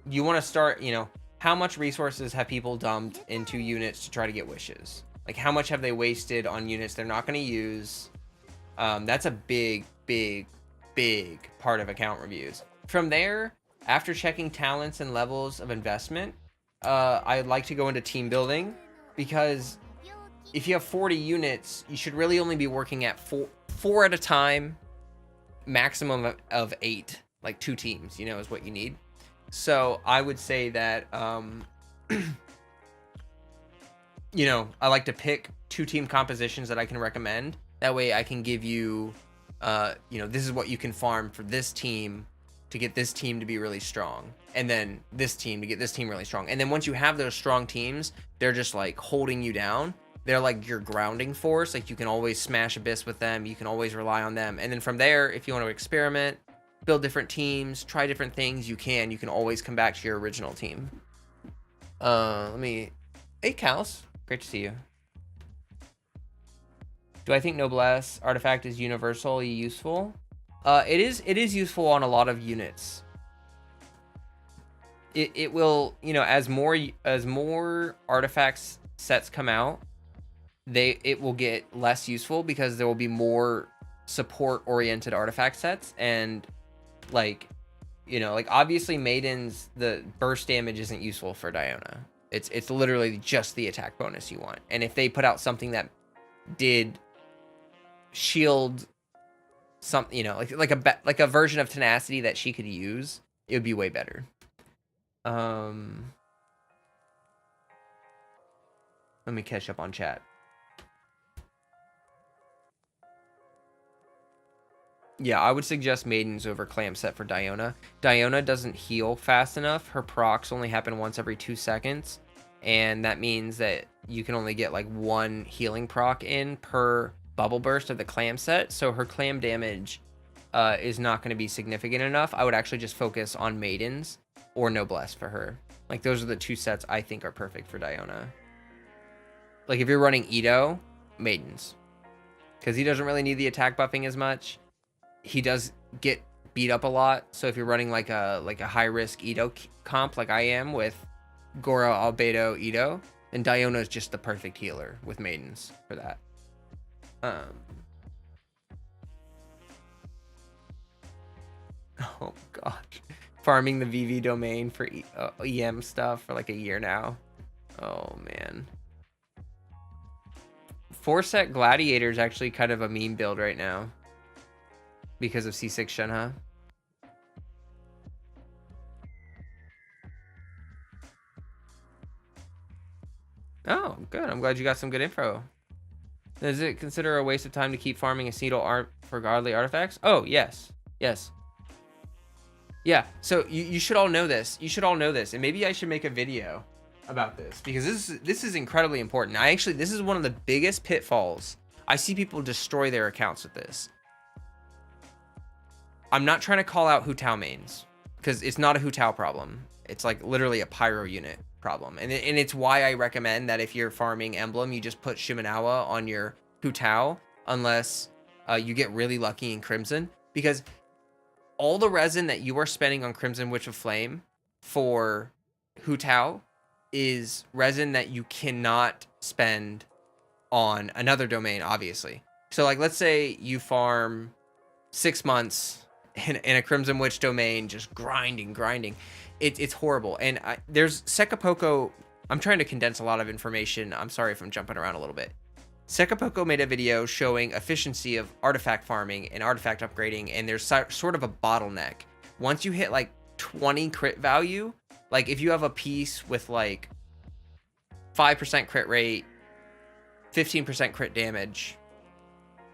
you want to start, how much resources have people dumped into units to try to get wishes? Like, how much have they wasted on units they're not going to use? That's a big part of account reviews. From there, after checking talents and levels of investment, I like to go into team building, because if you have 40 units, you should really only be working at four at a time, maximum of 8, like 2 teams, is what you need. So I would say that, I like to pick 2 team compositions that I can recommend. That way I can give you, this is what you can farm for this team to get this team to be really strong, and then this team to get this team really strong. And then once you have those strong teams, they're just like holding you down. They're like your grounding force. Like, you can always smash Abyss with them. You can always rely on them. And then from there, if you want to experiment, build different teams, try different things, you can always come back to your original team. Hey, Kals. Great to see you. Do I think Noblesse artifact is universally useful? It is useful on a lot of units. It will, as more artifacts sets come out, it will get less useful because there will be more support oriented artifact sets, and like obviously Maidens, the burst damage isn't useful for Diona. It's literally just the attack bonus you want. And if they put out something that did shield some, you know, like a version of tenacity that she could use, it would be way better. Let me catch up on chat. Yeah, I would suggest Maidens over Clam Set for Diona. Diona doesn't heal fast enough. Her procs only happen once every 2 seconds. And that means that you can only get like 1 healing proc in per bubble burst of the Clam Set. So her clam damage is not going to be significant enough. I would actually just focus on Maidens or Noblesse for her. Like, those are the 2 sets I think are perfect for Diona. Like, if you're running Ito, Maidens. Because he doesn't really need the attack buffing as much. He does get beat up a lot, so if you're running like a high risk Ito comp like I am with Goro, Albedo, Ito, then Diona is just the perfect healer with Maidens for that. Oh gosh, farming the VV domain for EM stuff for like a year now. Oh man. 4-set Gladiator is actually kind of a meme build right now. Because of C6 Shenhe. Oh, good. I'm glad you got some good info. Does it consider a waste of time to keep farming a single art for godly artifacts? Oh, yes. Yes. Yeah, so you should all know this. You should all know this. And maybe I should make a video about this. Because this is incredibly important. This is one of the biggest pitfalls. I see people destroy their accounts with this. I'm not trying to call out Hu Tao mains, because it's not a Hu Tao problem. It's like literally a pyro unit problem. And it's why I recommend that if you're farming Emblem, you just put Shimenawa on your Hu Tao, unless you get really lucky in Crimson. Because all the resin that you are spending on Crimson Witch of Flame for Hu Tao is resin that you cannot spend on another domain, obviously. So like, let's say you farm 6 months in a Crimson Witch domain, just grinding. It's horrible. And there's Sekapoko. I'm trying to condense a lot of information. I'm sorry if I'm jumping around a little bit. Sekapoko made a video showing efficiency of artifact farming and artifact upgrading, and there's sort of a bottleneck. Once you hit like 20 crit value, like if you have a piece with like 5% crit rate, 15% crit damage,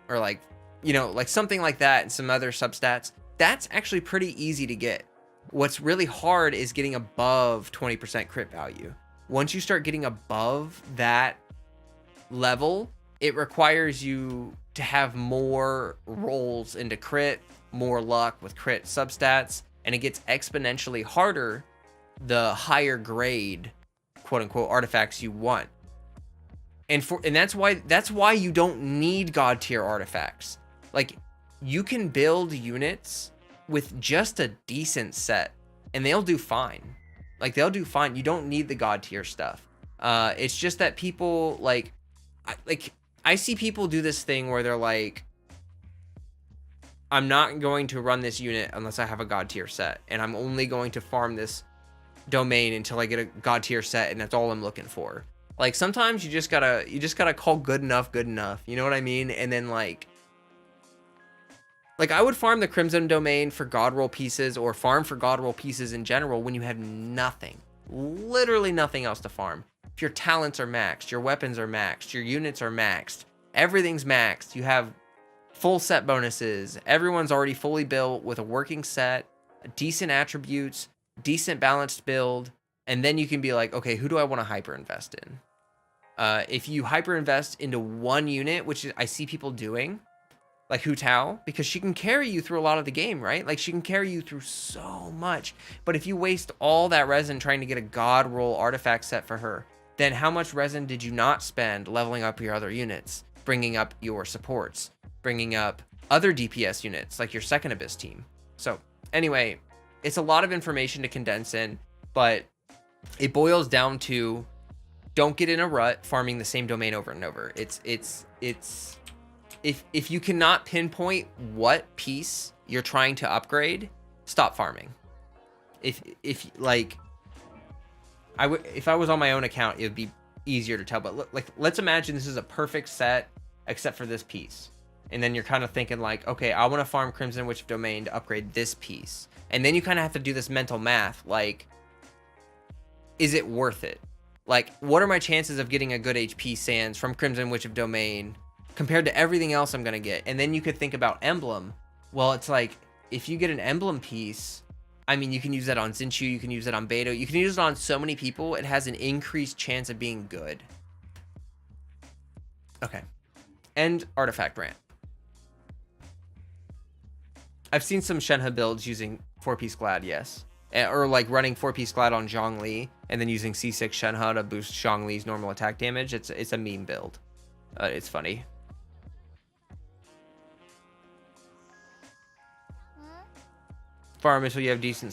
or like, you know, like something like that, and some other substats, that's actually pretty easy to get. What's really hard is getting above 20% crit value. Once you start getting above that level, it requires you to have more rolls into crit, more luck with crit substats, and it gets exponentially harder the higher grade, quote unquote, artifacts you want. And that's why you don't need god tier artifacts. Like, you can build units with just a decent set and they'll do fine. Like, they'll do fine. You don't need the god tier stuff. It's just that people I see people do this thing where they're like, I'm not going to run this unit unless I have a god tier set, and I'm only going to farm this domain until I get a god tier set, and that's all I'm looking for. Like, sometimes you just gotta call good enough good enough. You know what I mean? And then like I would farm the Crimson domain for god roll pieces, or farm for god roll pieces in general when you have nothing, literally nothing else to farm. If your talents are maxed, your weapons are maxed, your units are maxed, everything's maxed, you have full set bonuses, everyone's already fully built with a working set, decent attributes, decent balanced build, and then you can be like, okay, who do I want to hyper invest in? If you hyper invest into one unit, which I see people doing, like Hu Tao, because she can carry you through a lot of the game, right? Like, she can carry you through so much. But if you waste all that resin trying to get a god roll artifact set for her, then how much resin did you not spend leveling up your other units, bringing up your supports, bringing up other DPS units like your second Abyss team? So anyway, it's a lot of information to condense in, but it boils down to, don't get in a rut farming the same domain over and over. If you cannot pinpoint what piece you're trying to upgrade, stop farming. If like, if I was on my own account, it would be easier to tell. But like, let's imagine this is a perfect set except for this piece. And then you're kind of thinking like, okay, I want to farm Crimson Witch of Domain to upgrade this piece. And then you kind of have to do this mental math. Like, is it worth it? Like, what are my chances of getting a good HP Sands from Crimson Witch of Domain compared to everything else I'm going to get? And then you could think about Emblem. Well, it's like, if you get an Emblem piece, I mean, you can use that on Zinchu, you can use it on Beto, you can use it on so many people, it has an increased chance of being good. Okay. End Artifact Rant. I've seen some Shenhe builds using 4-piece Glad, yes. Or like running 4-piece Glad on Zhongli and then using C6 Shenhe to boost Zhongli's normal attack damage. It's a meme build. It's funny. Farm until you have decent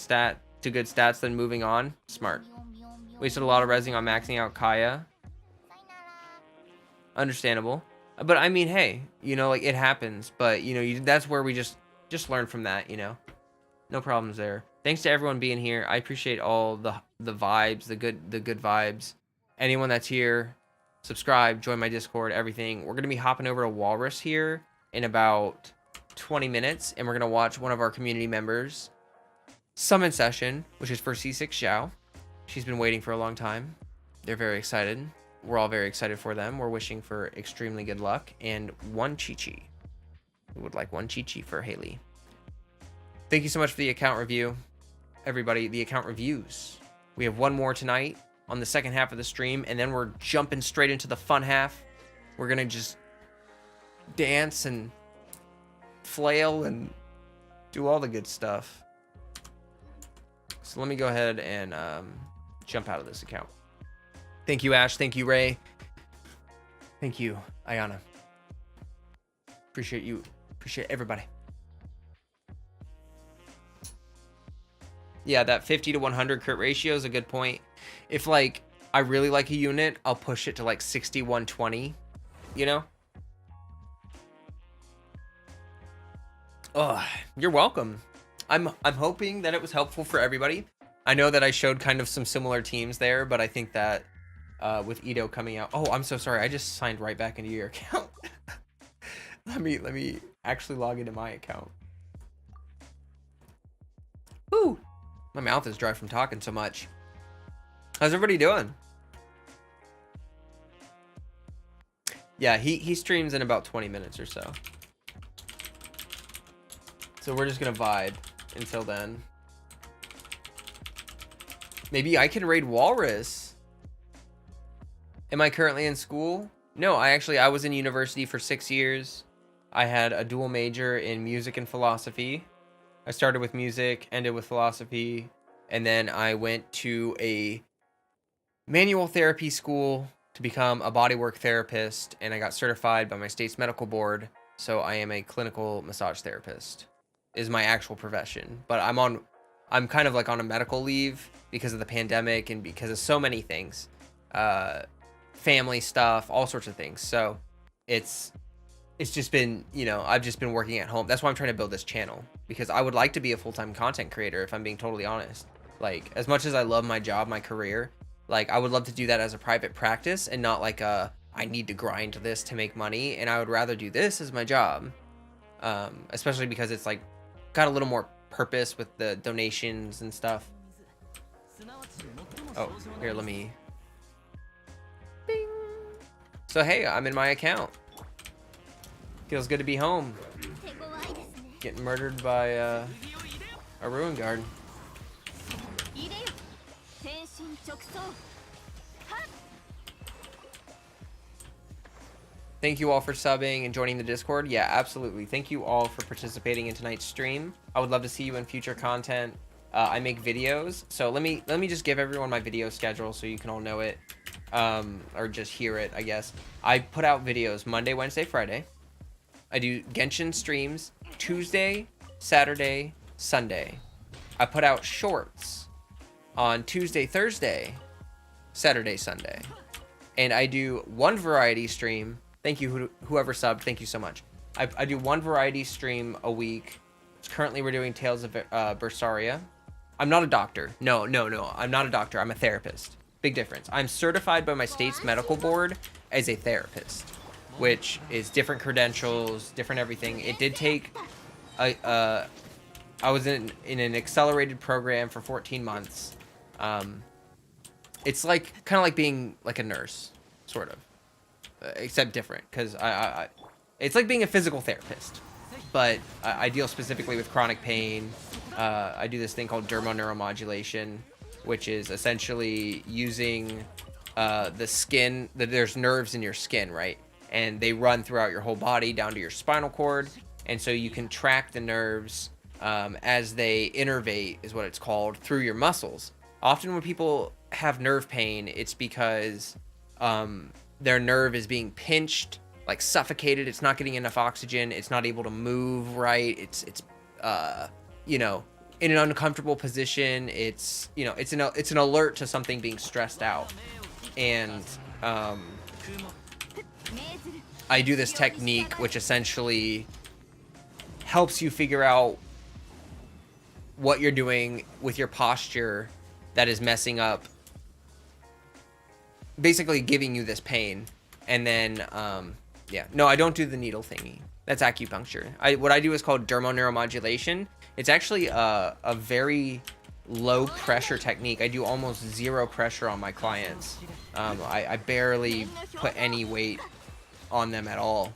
good stats, then moving on. Smart. Wasted a lot of resing on maxing out Kaya. Understandable. But I mean, hey, you know, like it happens. But you know, that's where we just learn from that. You know, no problems there. Thanks to everyone being here. I appreciate all the vibes, the good vibes. Anyone that's here, subscribe, join my Discord, everything. We're gonna be hopping over to Walrus here in about 20 minutes, and we're gonna watch one of our community members summon session, which is for C6 Xiao. She's been waiting for a long time. They're very excited. We're all very excited for them. We're wishing for extremely good luck and one Chi-Chi. We would like one Chi-Chi for Haley. Thank you so much for the account review. Everybody, the account reviews. We have one more tonight on the second half of the stream, and then we're jumping straight into the fun half. We're gonna just dance and flail and do all the good stuff. So let me go ahead and jump out of this account. Thank you, Ash. Thank you, Ray. Thank you, Ayana. Appreciate you. Appreciate everybody. Yeah, that 50 to 100 crit ratio is a good point. If, like, I really like a unit, I'll push it to, like, 60, 120, you know? Oh, you're welcome. I'm hoping that it was helpful for everybody. I know that I showed kind of some similar teams there, but I think that with Ito coming out... Oh, I'm so sorry. I just signed right back into your account. Let me actually log into my account. Woo! My mouth is dry from talking so much. How's everybody doing? Yeah, he streams in about 20 minutes or so. So we're just gonna vibe until then. Maybe I can raid Walrus. Am I currently in school? No, I was in university for 6 years. I had a dual major in music and philosophy. I started with music, ended with philosophy, and then I went to a manual therapy school to become a bodywork therapist, and I got certified by my state's medical board, so I am a clinical massage therapist, is my actual profession. But I'm kind of like on a medical leave because of the pandemic and because of so many things. Family stuff, all sorts of things. So it's just been, you know, I've just been working at home. That's why I'm trying to build this channel, because I would like to be a full-time content creator, if I'm being totally honest. Like, as much as I love my job, my career, like, I would love to do that as a private practice and not like I need to grind this to make money. And I would rather do this as my job, especially because it's like got a little more purpose with the donations and stuff. Oh, here, let me. Bing. So, hey, I'm in my account. Feels good to be home. Getting murdered by a ruin guard. Thank you all for subbing and joining the Discord. Yeah, absolutely. Thank you all for participating in tonight's stream. I would love to see you in future content. I make videos, so let me just give everyone my video schedule so you can all know it, or just hear it, I guess. I put out videos Monday, Wednesday, Friday. I do Genshin streams Tuesday, Saturday, Sunday. I put out shorts on Tuesday, Thursday, Saturday, Sunday. And I do one variety stream. Thank you, whoever subbed. Thank you so much. I do one variety stream a week. Currently, we're doing Tales of Berseria. I'm not a doctor. No. I'm not a doctor. I'm a therapist. Big difference. I'm certified by my state's medical board as a therapist, which is different credentials, different everything. It did take I was in an accelerated program for 14 months. It's like kind of like being like a nurse, sort of, except different, because it's like being a physical therapist, but I deal specifically with chronic pain. I do this thing called Dermal Neuromodulation, which is essentially using the skin. There's nerves in your skin, right? And they run throughout your whole body down to your spinal cord. And so you can track the nerves as they innervate, is what it's called, through your muscles. Often when people have nerve pain, it's because their nerve is being pinched, like suffocated. It's not getting enough oxygen. It's not able to move right. It's you know, in an uncomfortable position. It's, you know, it's an alert to something being stressed out. And I do this technique which essentially helps you figure out what you're doing with your posture that is messing up, basically giving you this pain. And then yeah, no, I don't do the needle thingy. That's acupuncture. What I do is called dermal neuromodulation. It's actually a very low pressure technique. I do almost zero pressure on my clients. I barely put any weight on them at all.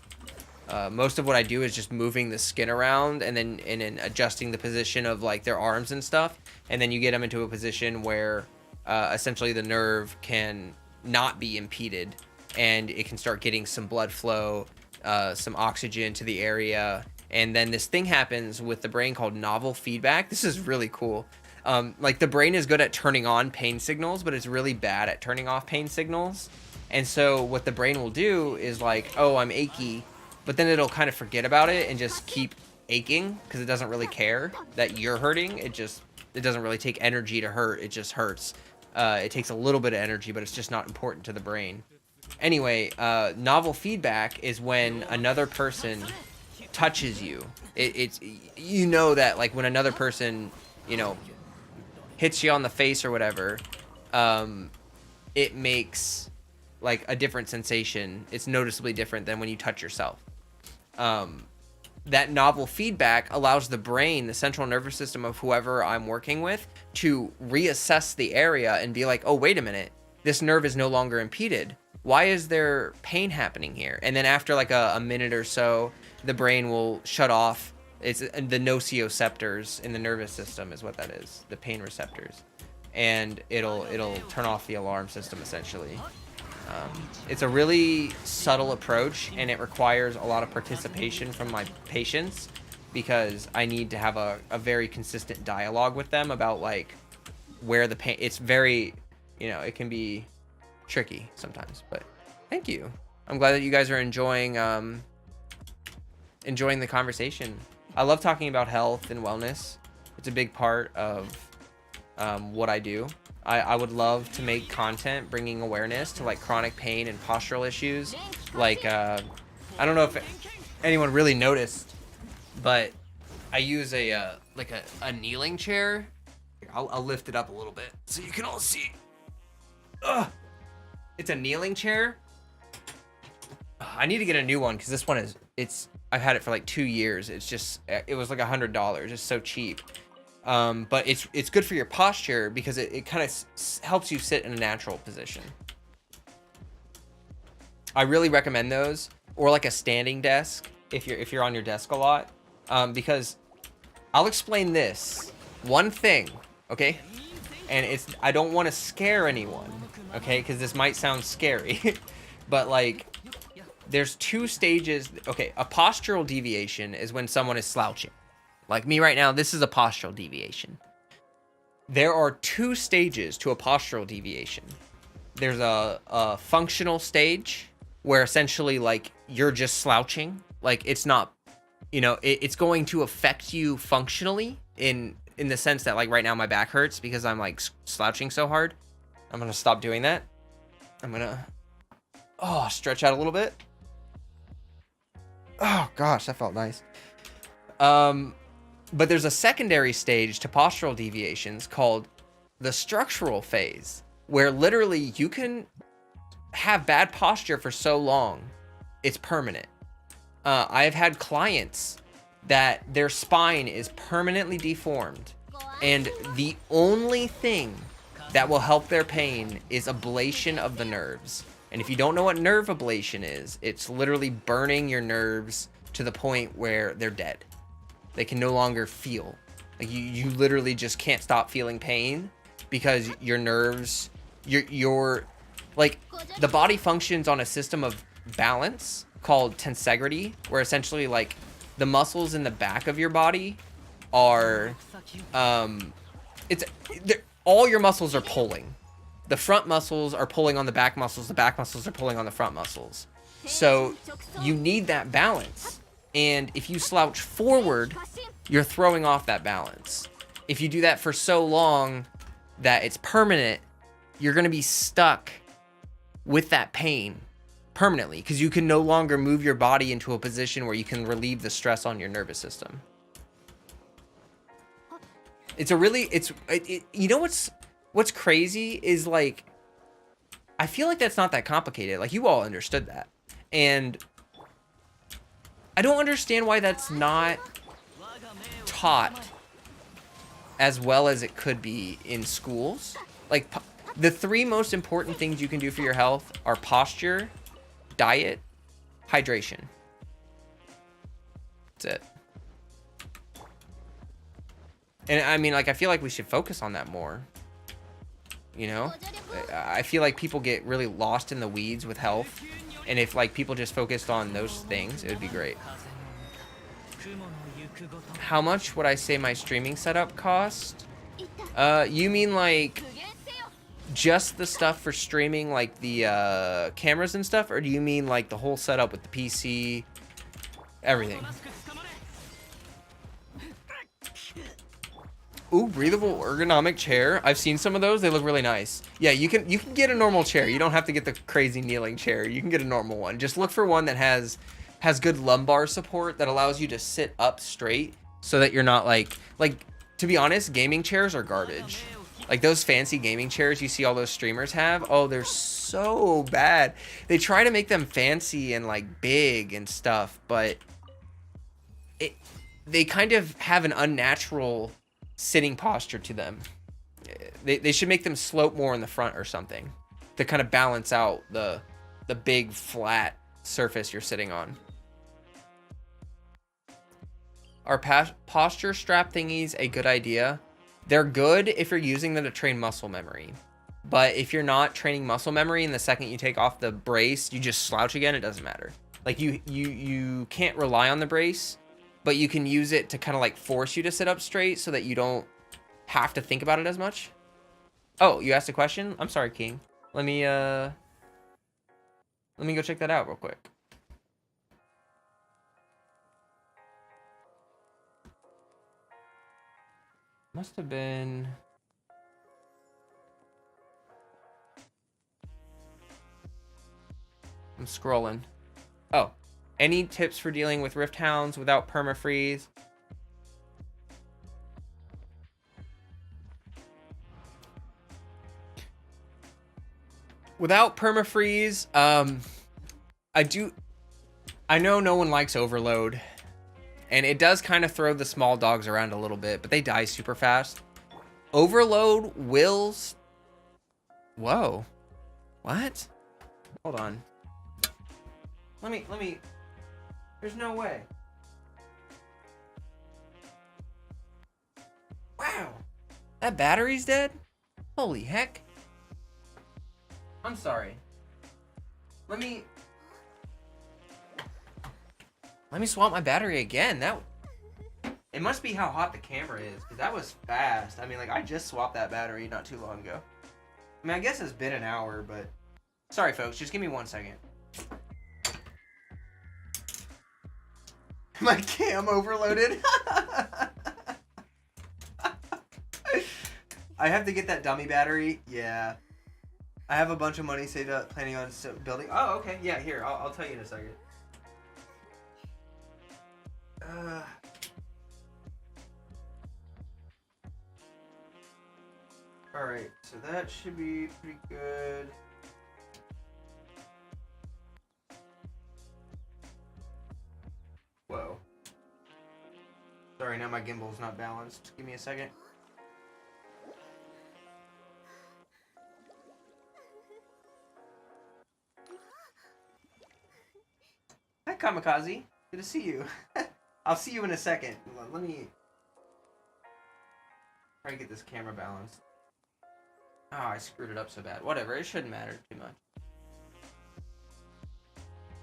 Most of what I do is just moving the skin around and then adjusting the position of like their arms and stuff. And then you get them into a position where essentially the nerve can not be impeded and it can start getting some blood flow, some oxygen to the area. And then this thing happens with the brain called novel feedback. This is really cool. Like the brain is good at turning on pain signals, but it's really bad at turning off pain signals. And so what the brain will do is like, oh, I'm achy, but then it'll kind of forget about it and just keep aching because it doesn't really care that you're hurting. It doesn't really take energy to hurt. It just hurts. It takes a little bit of energy, but it's just not important to the brain. Anyway, novel feedback is when another person touches you. It's you know that like when another person, you know, hits you on the face or whatever, it makes like a different sensation. It's noticeably different than when you touch yourself. That novel feedback allows the brain, the central nervous system of whoever I'm working with, to reassess the area and be like, oh, wait a minute, this nerve is no longer impeded. Why is there pain happening here? And then after like a minute or so, the brain will shut off. It's the nociceptors in the nervous system is what that is, the pain receptors. And it'll turn off the alarm system essentially. It's a really subtle approach and it requires a lot of participation from my patients because I need to have a very consistent dialogue with them about like where the pain, it's very, you know, it can be tricky sometimes, but thank you. I'm glad that you guys are enjoying the conversation. I love talking about health and wellness. It's a big part of what I do. I would love to make content bringing awareness to like chronic pain and postural issues. Like, I don't know if anyone really noticed, but I use a kneeling chair. I'll lift it up a little bit so you can all see. It's a kneeling chair. I need to get a new one because this one I've had it for like 2 years. It was like $100. It's so cheap. But it's good for your posture because it kind of helps you sit in a natural position. I really recommend those, or like a standing desk if you're on your desk a lot, because I'll explain this one thing, okay? And I don't want to scare anyone, okay? Because this might sound scary, but like there's 2 stages. Okay, a postural deviation is when someone is slouching. Like me right now, this is a postural deviation. There are 2 stages to a postural deviation. There's a functional stage where essentially like you're just slouching. Like it's not, you know, it's going to affect you functionally in the sense that like right now my back hurts because I'm like slouching so hard. I'm going to stop doing that. I'm going to stretch out a little bit. Oh gosh, that felt nice. But there's a secondary stage to postural deviations called the structural phase. where literally you can have bad posture for so long, it's permanent. I've had clients that their spine is permanently deformed, and the only thing that will help their pain is ablation of the nerves. And if you don't know what nerve ablation is, it's literally burning your nerves to the point where they're dead. They can no longer feel. Like you literally just can't stop feeling pain because your nerves, your like the body functions on a system of balance called tensegrity, where essentially like the muscles in the back of your body are all your muscles are pulling. The front muscles are pulling on the back muscles, the back muscles are pulling on the front muscles. So you need that balance. And if you slouch forward, you're throwing off that balance. If you do that for so long that it's permanent, you're going to be stuck with that pain permanently because you can no longer move your body into a position where you can relieve the stress on your nervous system. It's a really, you know what's crazy is like, I feel like that's not that complicated. Like you all understood that. And I don't understand why that's not taught as well as it could be in schools. Like the 3 most important things you can do for your health are posture, diet, hydration. That's it. And I mean, like, I feel like we should focus on that more. You know? I feel like people get really lost in the weeds with health. And if, like, people just focused on those things, it would be great. How much would I say my streaming setup cost? You mean, like, just the stuff for streaming, like the cameras and stuff? Or do you mean, like, the whole setup with the PC? Everything. Ooh, breathable ergonomic chair. I've seen some of those. They look really nice. Yeah, you can get a normal chair. You don't have to get the crazy kneeling chair. You can get a normal one. Just look for one that has good lumbar support that allows you to sit up straight so that you're not like to be honest, gaming chairs are garbage. Like those fancy gaming chairs you see all those streamers have. Oh, they're so bad. They try to make them fancy and like big and stuff, but they kind of have an unnatural sitting posture to them. They should make them slope more in the front or something to kind of balance out the big flat surface you're sitting on. Are posture strap thingies a good idea? They're good if you're using them to train muscle memory. But if you're not training muscle memory and the second you take off the brace, you just slouch again, it doesn't matter. Like you can't rely on the brace, but you can use it to kind of like force you to sit up straight so that you don't have to think about it as much. Oh, you asked a question? I'm sorry, King. Let me go check that out real quick. Must have been... I'm scrolling. Oh. Any tips for dealing with Rift Hounds without permafreeze? Without permafreeze, I know no one likes overload. And it does kind of throw the small dogs around a little bit, but they die super fast. Overload wills... Whoa. What? Hold on. Let me... There's no way. Wow. That battery's dead? Holy heck. I'm sorry. Let me swap my battery again. It must be how hot the camera is, because that was fast. I mean, like, I just swapped that battery not too long ago. I mean, I guess it's been an hour, but... Sorry, folks. Just give me 1 second. My cam overloaded. I have to get that dummy battery. Yeah. I have a bunch of money saved up, planning on building. Oh, okay. Yeah, here. I'll tell you in a second. Alright, so that should be pretty good. Whoa. Sorry, now my gimbal's not balanced. Give me a second. Hi, Kamikaze. Good to see you. I'll see you in a second. Let me try to get this camera balanced. Oh, I screwed it up so bad. Whatever, it shouldn't matter too much.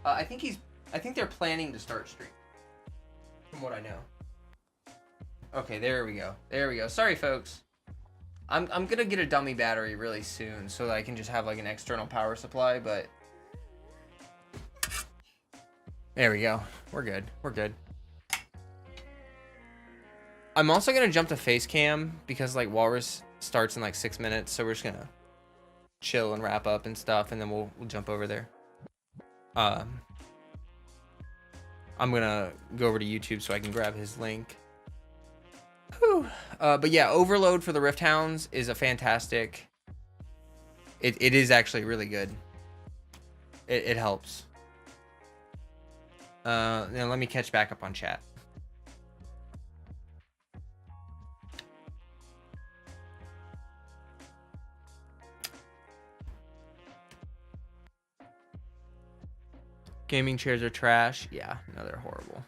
I think they're planning to start stream. From what I know. Okay, there we go. There we go. Sorry, folks. I'm gonna get a dummy battery really soon so that I can just have like an external power supply, but there we go. We're good. We're good. I'm also gonna jump to face cam because like Walrus starts in like 6 minutes, so we're just gonna chill and wrap up and stuff, and then we'll jump over there. I'm gonna go over to YouTube so I can grab his link. Whew. But yeah, Overload for the Rift Hounds is a fantastic. It is actually really good. It helps. Now let me catch back up on chat. Gaming chairs are trash. Yeah, no, they're horrible.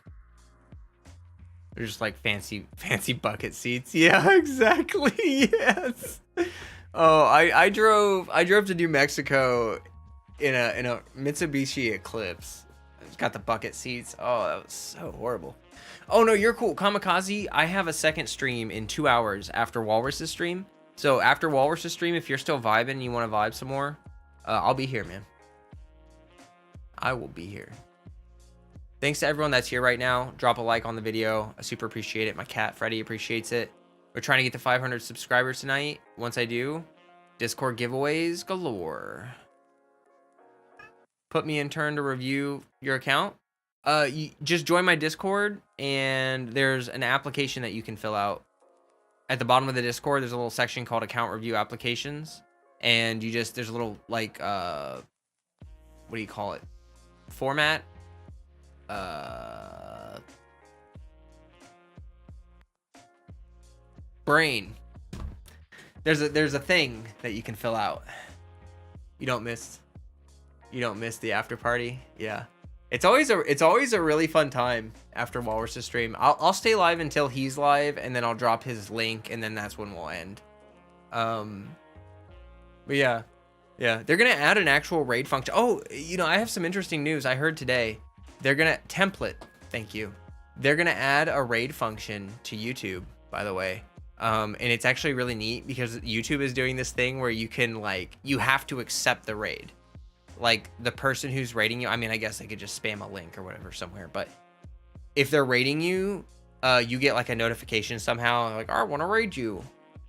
They're just like fancy bucket seats. Yeah, exactly. Yes. Oh, I drove to New Mexico in a Mitsubishi Eclipse. It's got the bucket seats. Oh, that was so horrible. Oh no, you're cool, Kamikaze. I have a second stream in 2 hours after Walrus's stream. So after Walrus's stream, if you're still vibing and you want to vibe some more, I'll be here, man. I will be here. Thanks to everyone that's here right now. Drop a like on the video. I super appreciate it. My cat, Freddy, appreciates it. We're trying to get to 500 subscribers tonight. Once I do, Discord giveaways galore. Put me in turn to review your account. You just join my Discord, and there's an application that you can fill out. At the bottom of the Discord, there's a little section called Account Review Applications. And there's a little, like, what do you call it? Format. Brain. There's a thing that you can fill out. You don't miss the after party. Yeah, it's always a really fun time after Walrus' stream. I'll stay live until he's live, and then I'll drop his link, and then that's when we'll end. But yeah, they're gonna add an actual raid function. Oh, I have some interesting news. I heard today they're gonna template. Thank you. They're gonna add a raid function to YouTube, by the way. And it's actually really neat because YouTube is doing this thing where you can you have to accept the raid. Like the person who's raiding you, I mean, I guess they could just spam a link or whatever somewhere, but if they're raiding you, you get like a notification somehow, like, I want to raid you.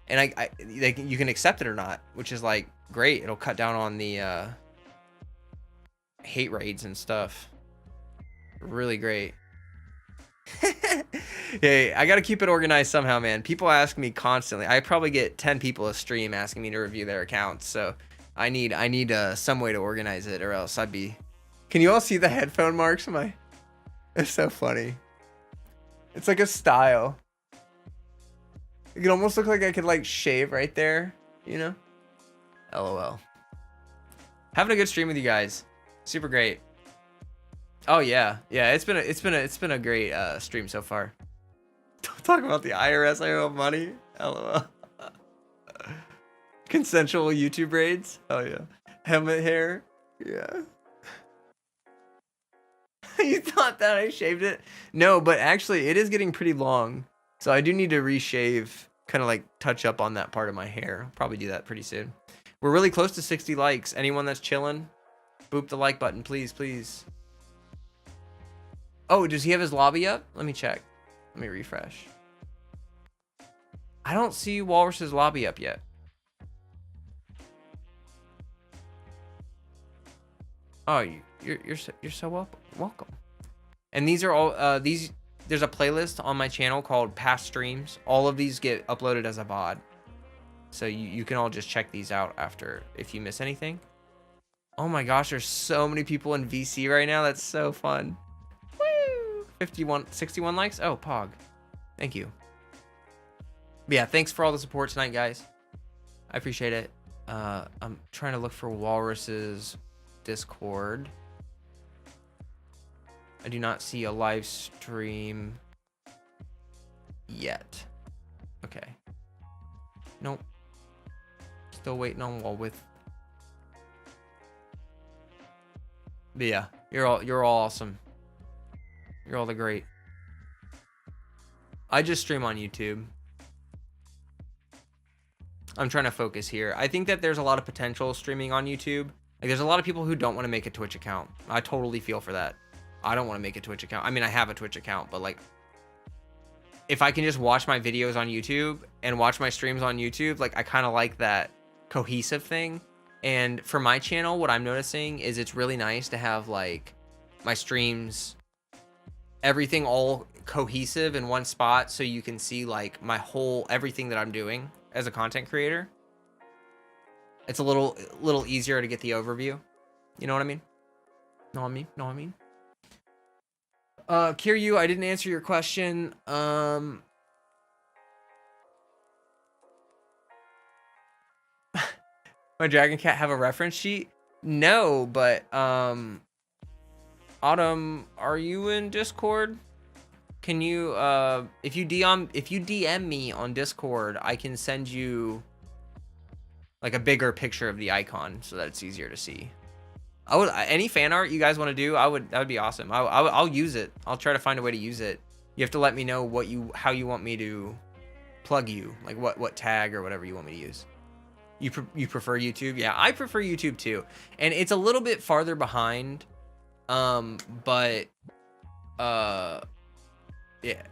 And you can accept it or not, which is like great. It'll cut down on the hate raids and stuff. Really great. Hey, I gotta keep it organized somehow, man. People ask me constantly. I probably get 10 people a stream asking me to review their accounts, so I need some way to organize it, or else I'd be. Can you all see the headphone marks on my? It's so funny. It's like a style. It could almost look like I could like shave right there, LOL. Having a good stream with you guys. Super great. Oh yeah, it's been a great stream so far. Don't talk about the IRS. I owe money. LOL. Consensual YouTube raids. Oh yeah. Helmet hair. Yeah. You thought that I shaved it? No, but actually it is getting pretty long. So I do need to reshave, kind of like touch up on that part of my hair. I'll probably do that pretty soon. We're really close to 60 likes. Anyone that's chilling, boop the like button, please, please. Oh, does he have his lobby up? Let me check. Let me refresh. I don't see Walrus's lobby up yet. Oh, you're so welcome. And these are all there's a playlist on my channel called Past Streams. All of these get uploaded as a VOD. So you can all just check these out after if you miss anything. Oh my gosh, there's so many people in VC right now. That's so fun. Woo! 61 likes. Oh, Pog. Thank you. But yeah, thanks for all the support tonight, guys. I appreciate it. I'm trying to look for Walrus's Discord. I do not see a live stream yet. Okay. Nope. Still waiting on Walwith. But yeah, you're all awesome. You're all the great. I just stream on YouTube. I'm trying to focus here. I think that there's a lot of potential streaming on YouTube. Like, there's a lot of people who don't want to make a Twitch account. I totally feel for that. I don't want to make a Twitch account. I mean, I have a Twitch account, but like, if I can just watch my videos on YouTube and watch my streams on YouTube, like, I kind of like that cohesive thing. And for my channel, what I'm noticing is it's really nice to have like my streams, everything all cohesive in one spot, so you can see like my whole everything that I'm doing as a content creator. It's a little easier to get the overview. You know what I mean? Know what I mean? Kiryu, I didn't answer your question. My Dragon Cat have a reference sheet? No, but Autumn, are you in Discord? Can you if you DM me on Discord, I can send you like a bigger picture of the icon so that it's easier to see. I would, any fan art you guys want to do, that would be awesome. I'll use it. I'll try to find a way to use it. You have to let me know how you want me to plug you, like what tag or whatever you want me to use. You prefer YouTube? Yeah, I prefer YouTube too. And it's a little bit farther behind. But yeah.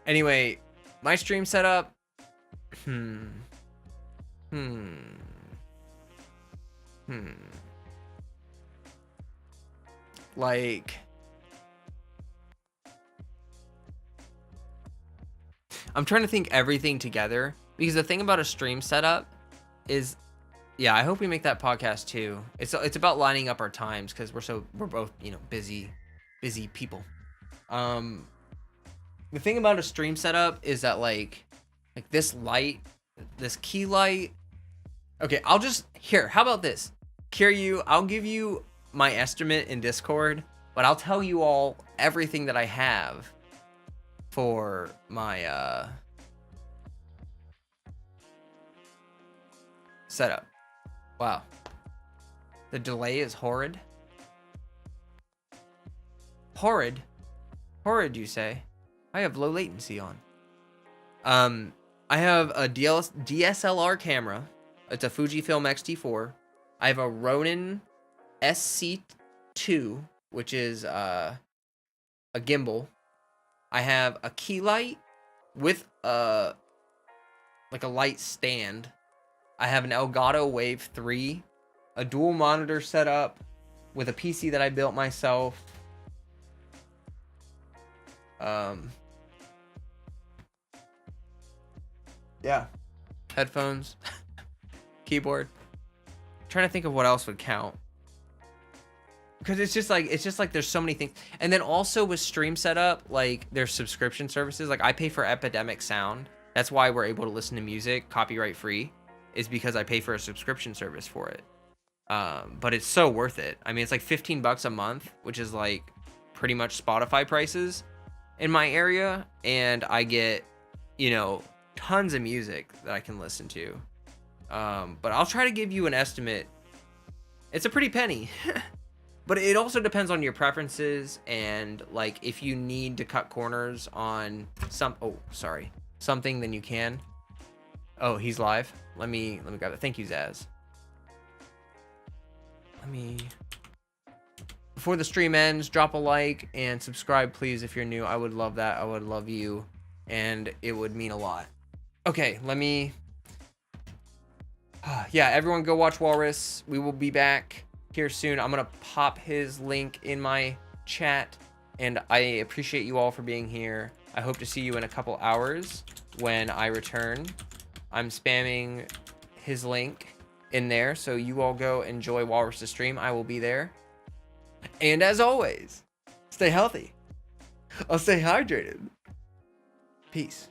Anyway, my stream setup. Like, I'm trying to think everything together, because the thing about a stream setup is, yeah, I hope we make that podcast too. It's about lining up our times, because we're both, you know, busy people. The thing about a stream setup is that like this light, this key light. Okay, how about this? Kiryu, I'll give you my estimate in Discord, but I'll tell you all everything that I have for my setup. Wow. The delay is horrid. Horrid, you say? I have low latency on. I have a DSLR camera. It's a Fujifilm X-T4. I have a Ronin SC2, which is a gimbal. I have a key light with like a light stand. I have an Elgato Wave 3, a dual monitor setup with a PC that I built myself. Yeah. Headphones. Keyboard. I'm trying to think of what else would count. Because it's just like there's so many things. And then also with stream setup, like there's subscription services. Like I pay for EpidemicSound. That's why we're able to listen to music copyright free, is because I pay for a subscription service for it. But it's so worth it. I mean, it's like $15 a month, which is like pretty much Spotify prices in my area. And I get, you know, tons of music that I can listen to. But I'll try to give you an estimate. It's a pretty penny. But it also depends on your preferences, and like if you need to cut corners on something, then you can. Oh, he's live. Let me grab it. Thank you, Zaz. Before the stream ends, drop a like and subscribe, please, if you're new. I would love that. I would love you, and it would mean a lot. Okay, yeah, everyone go watch Walrus. We will be back here soon. I'm gonna pop his link in my chat, and I appreciate you all for being here. I hope to see you in a couple hours. when I return. I'm spamming his link in there, so you all go enjoy Walrus' stream. I will be there. And as always, stay healthy. I'll stay hydrated. Peace.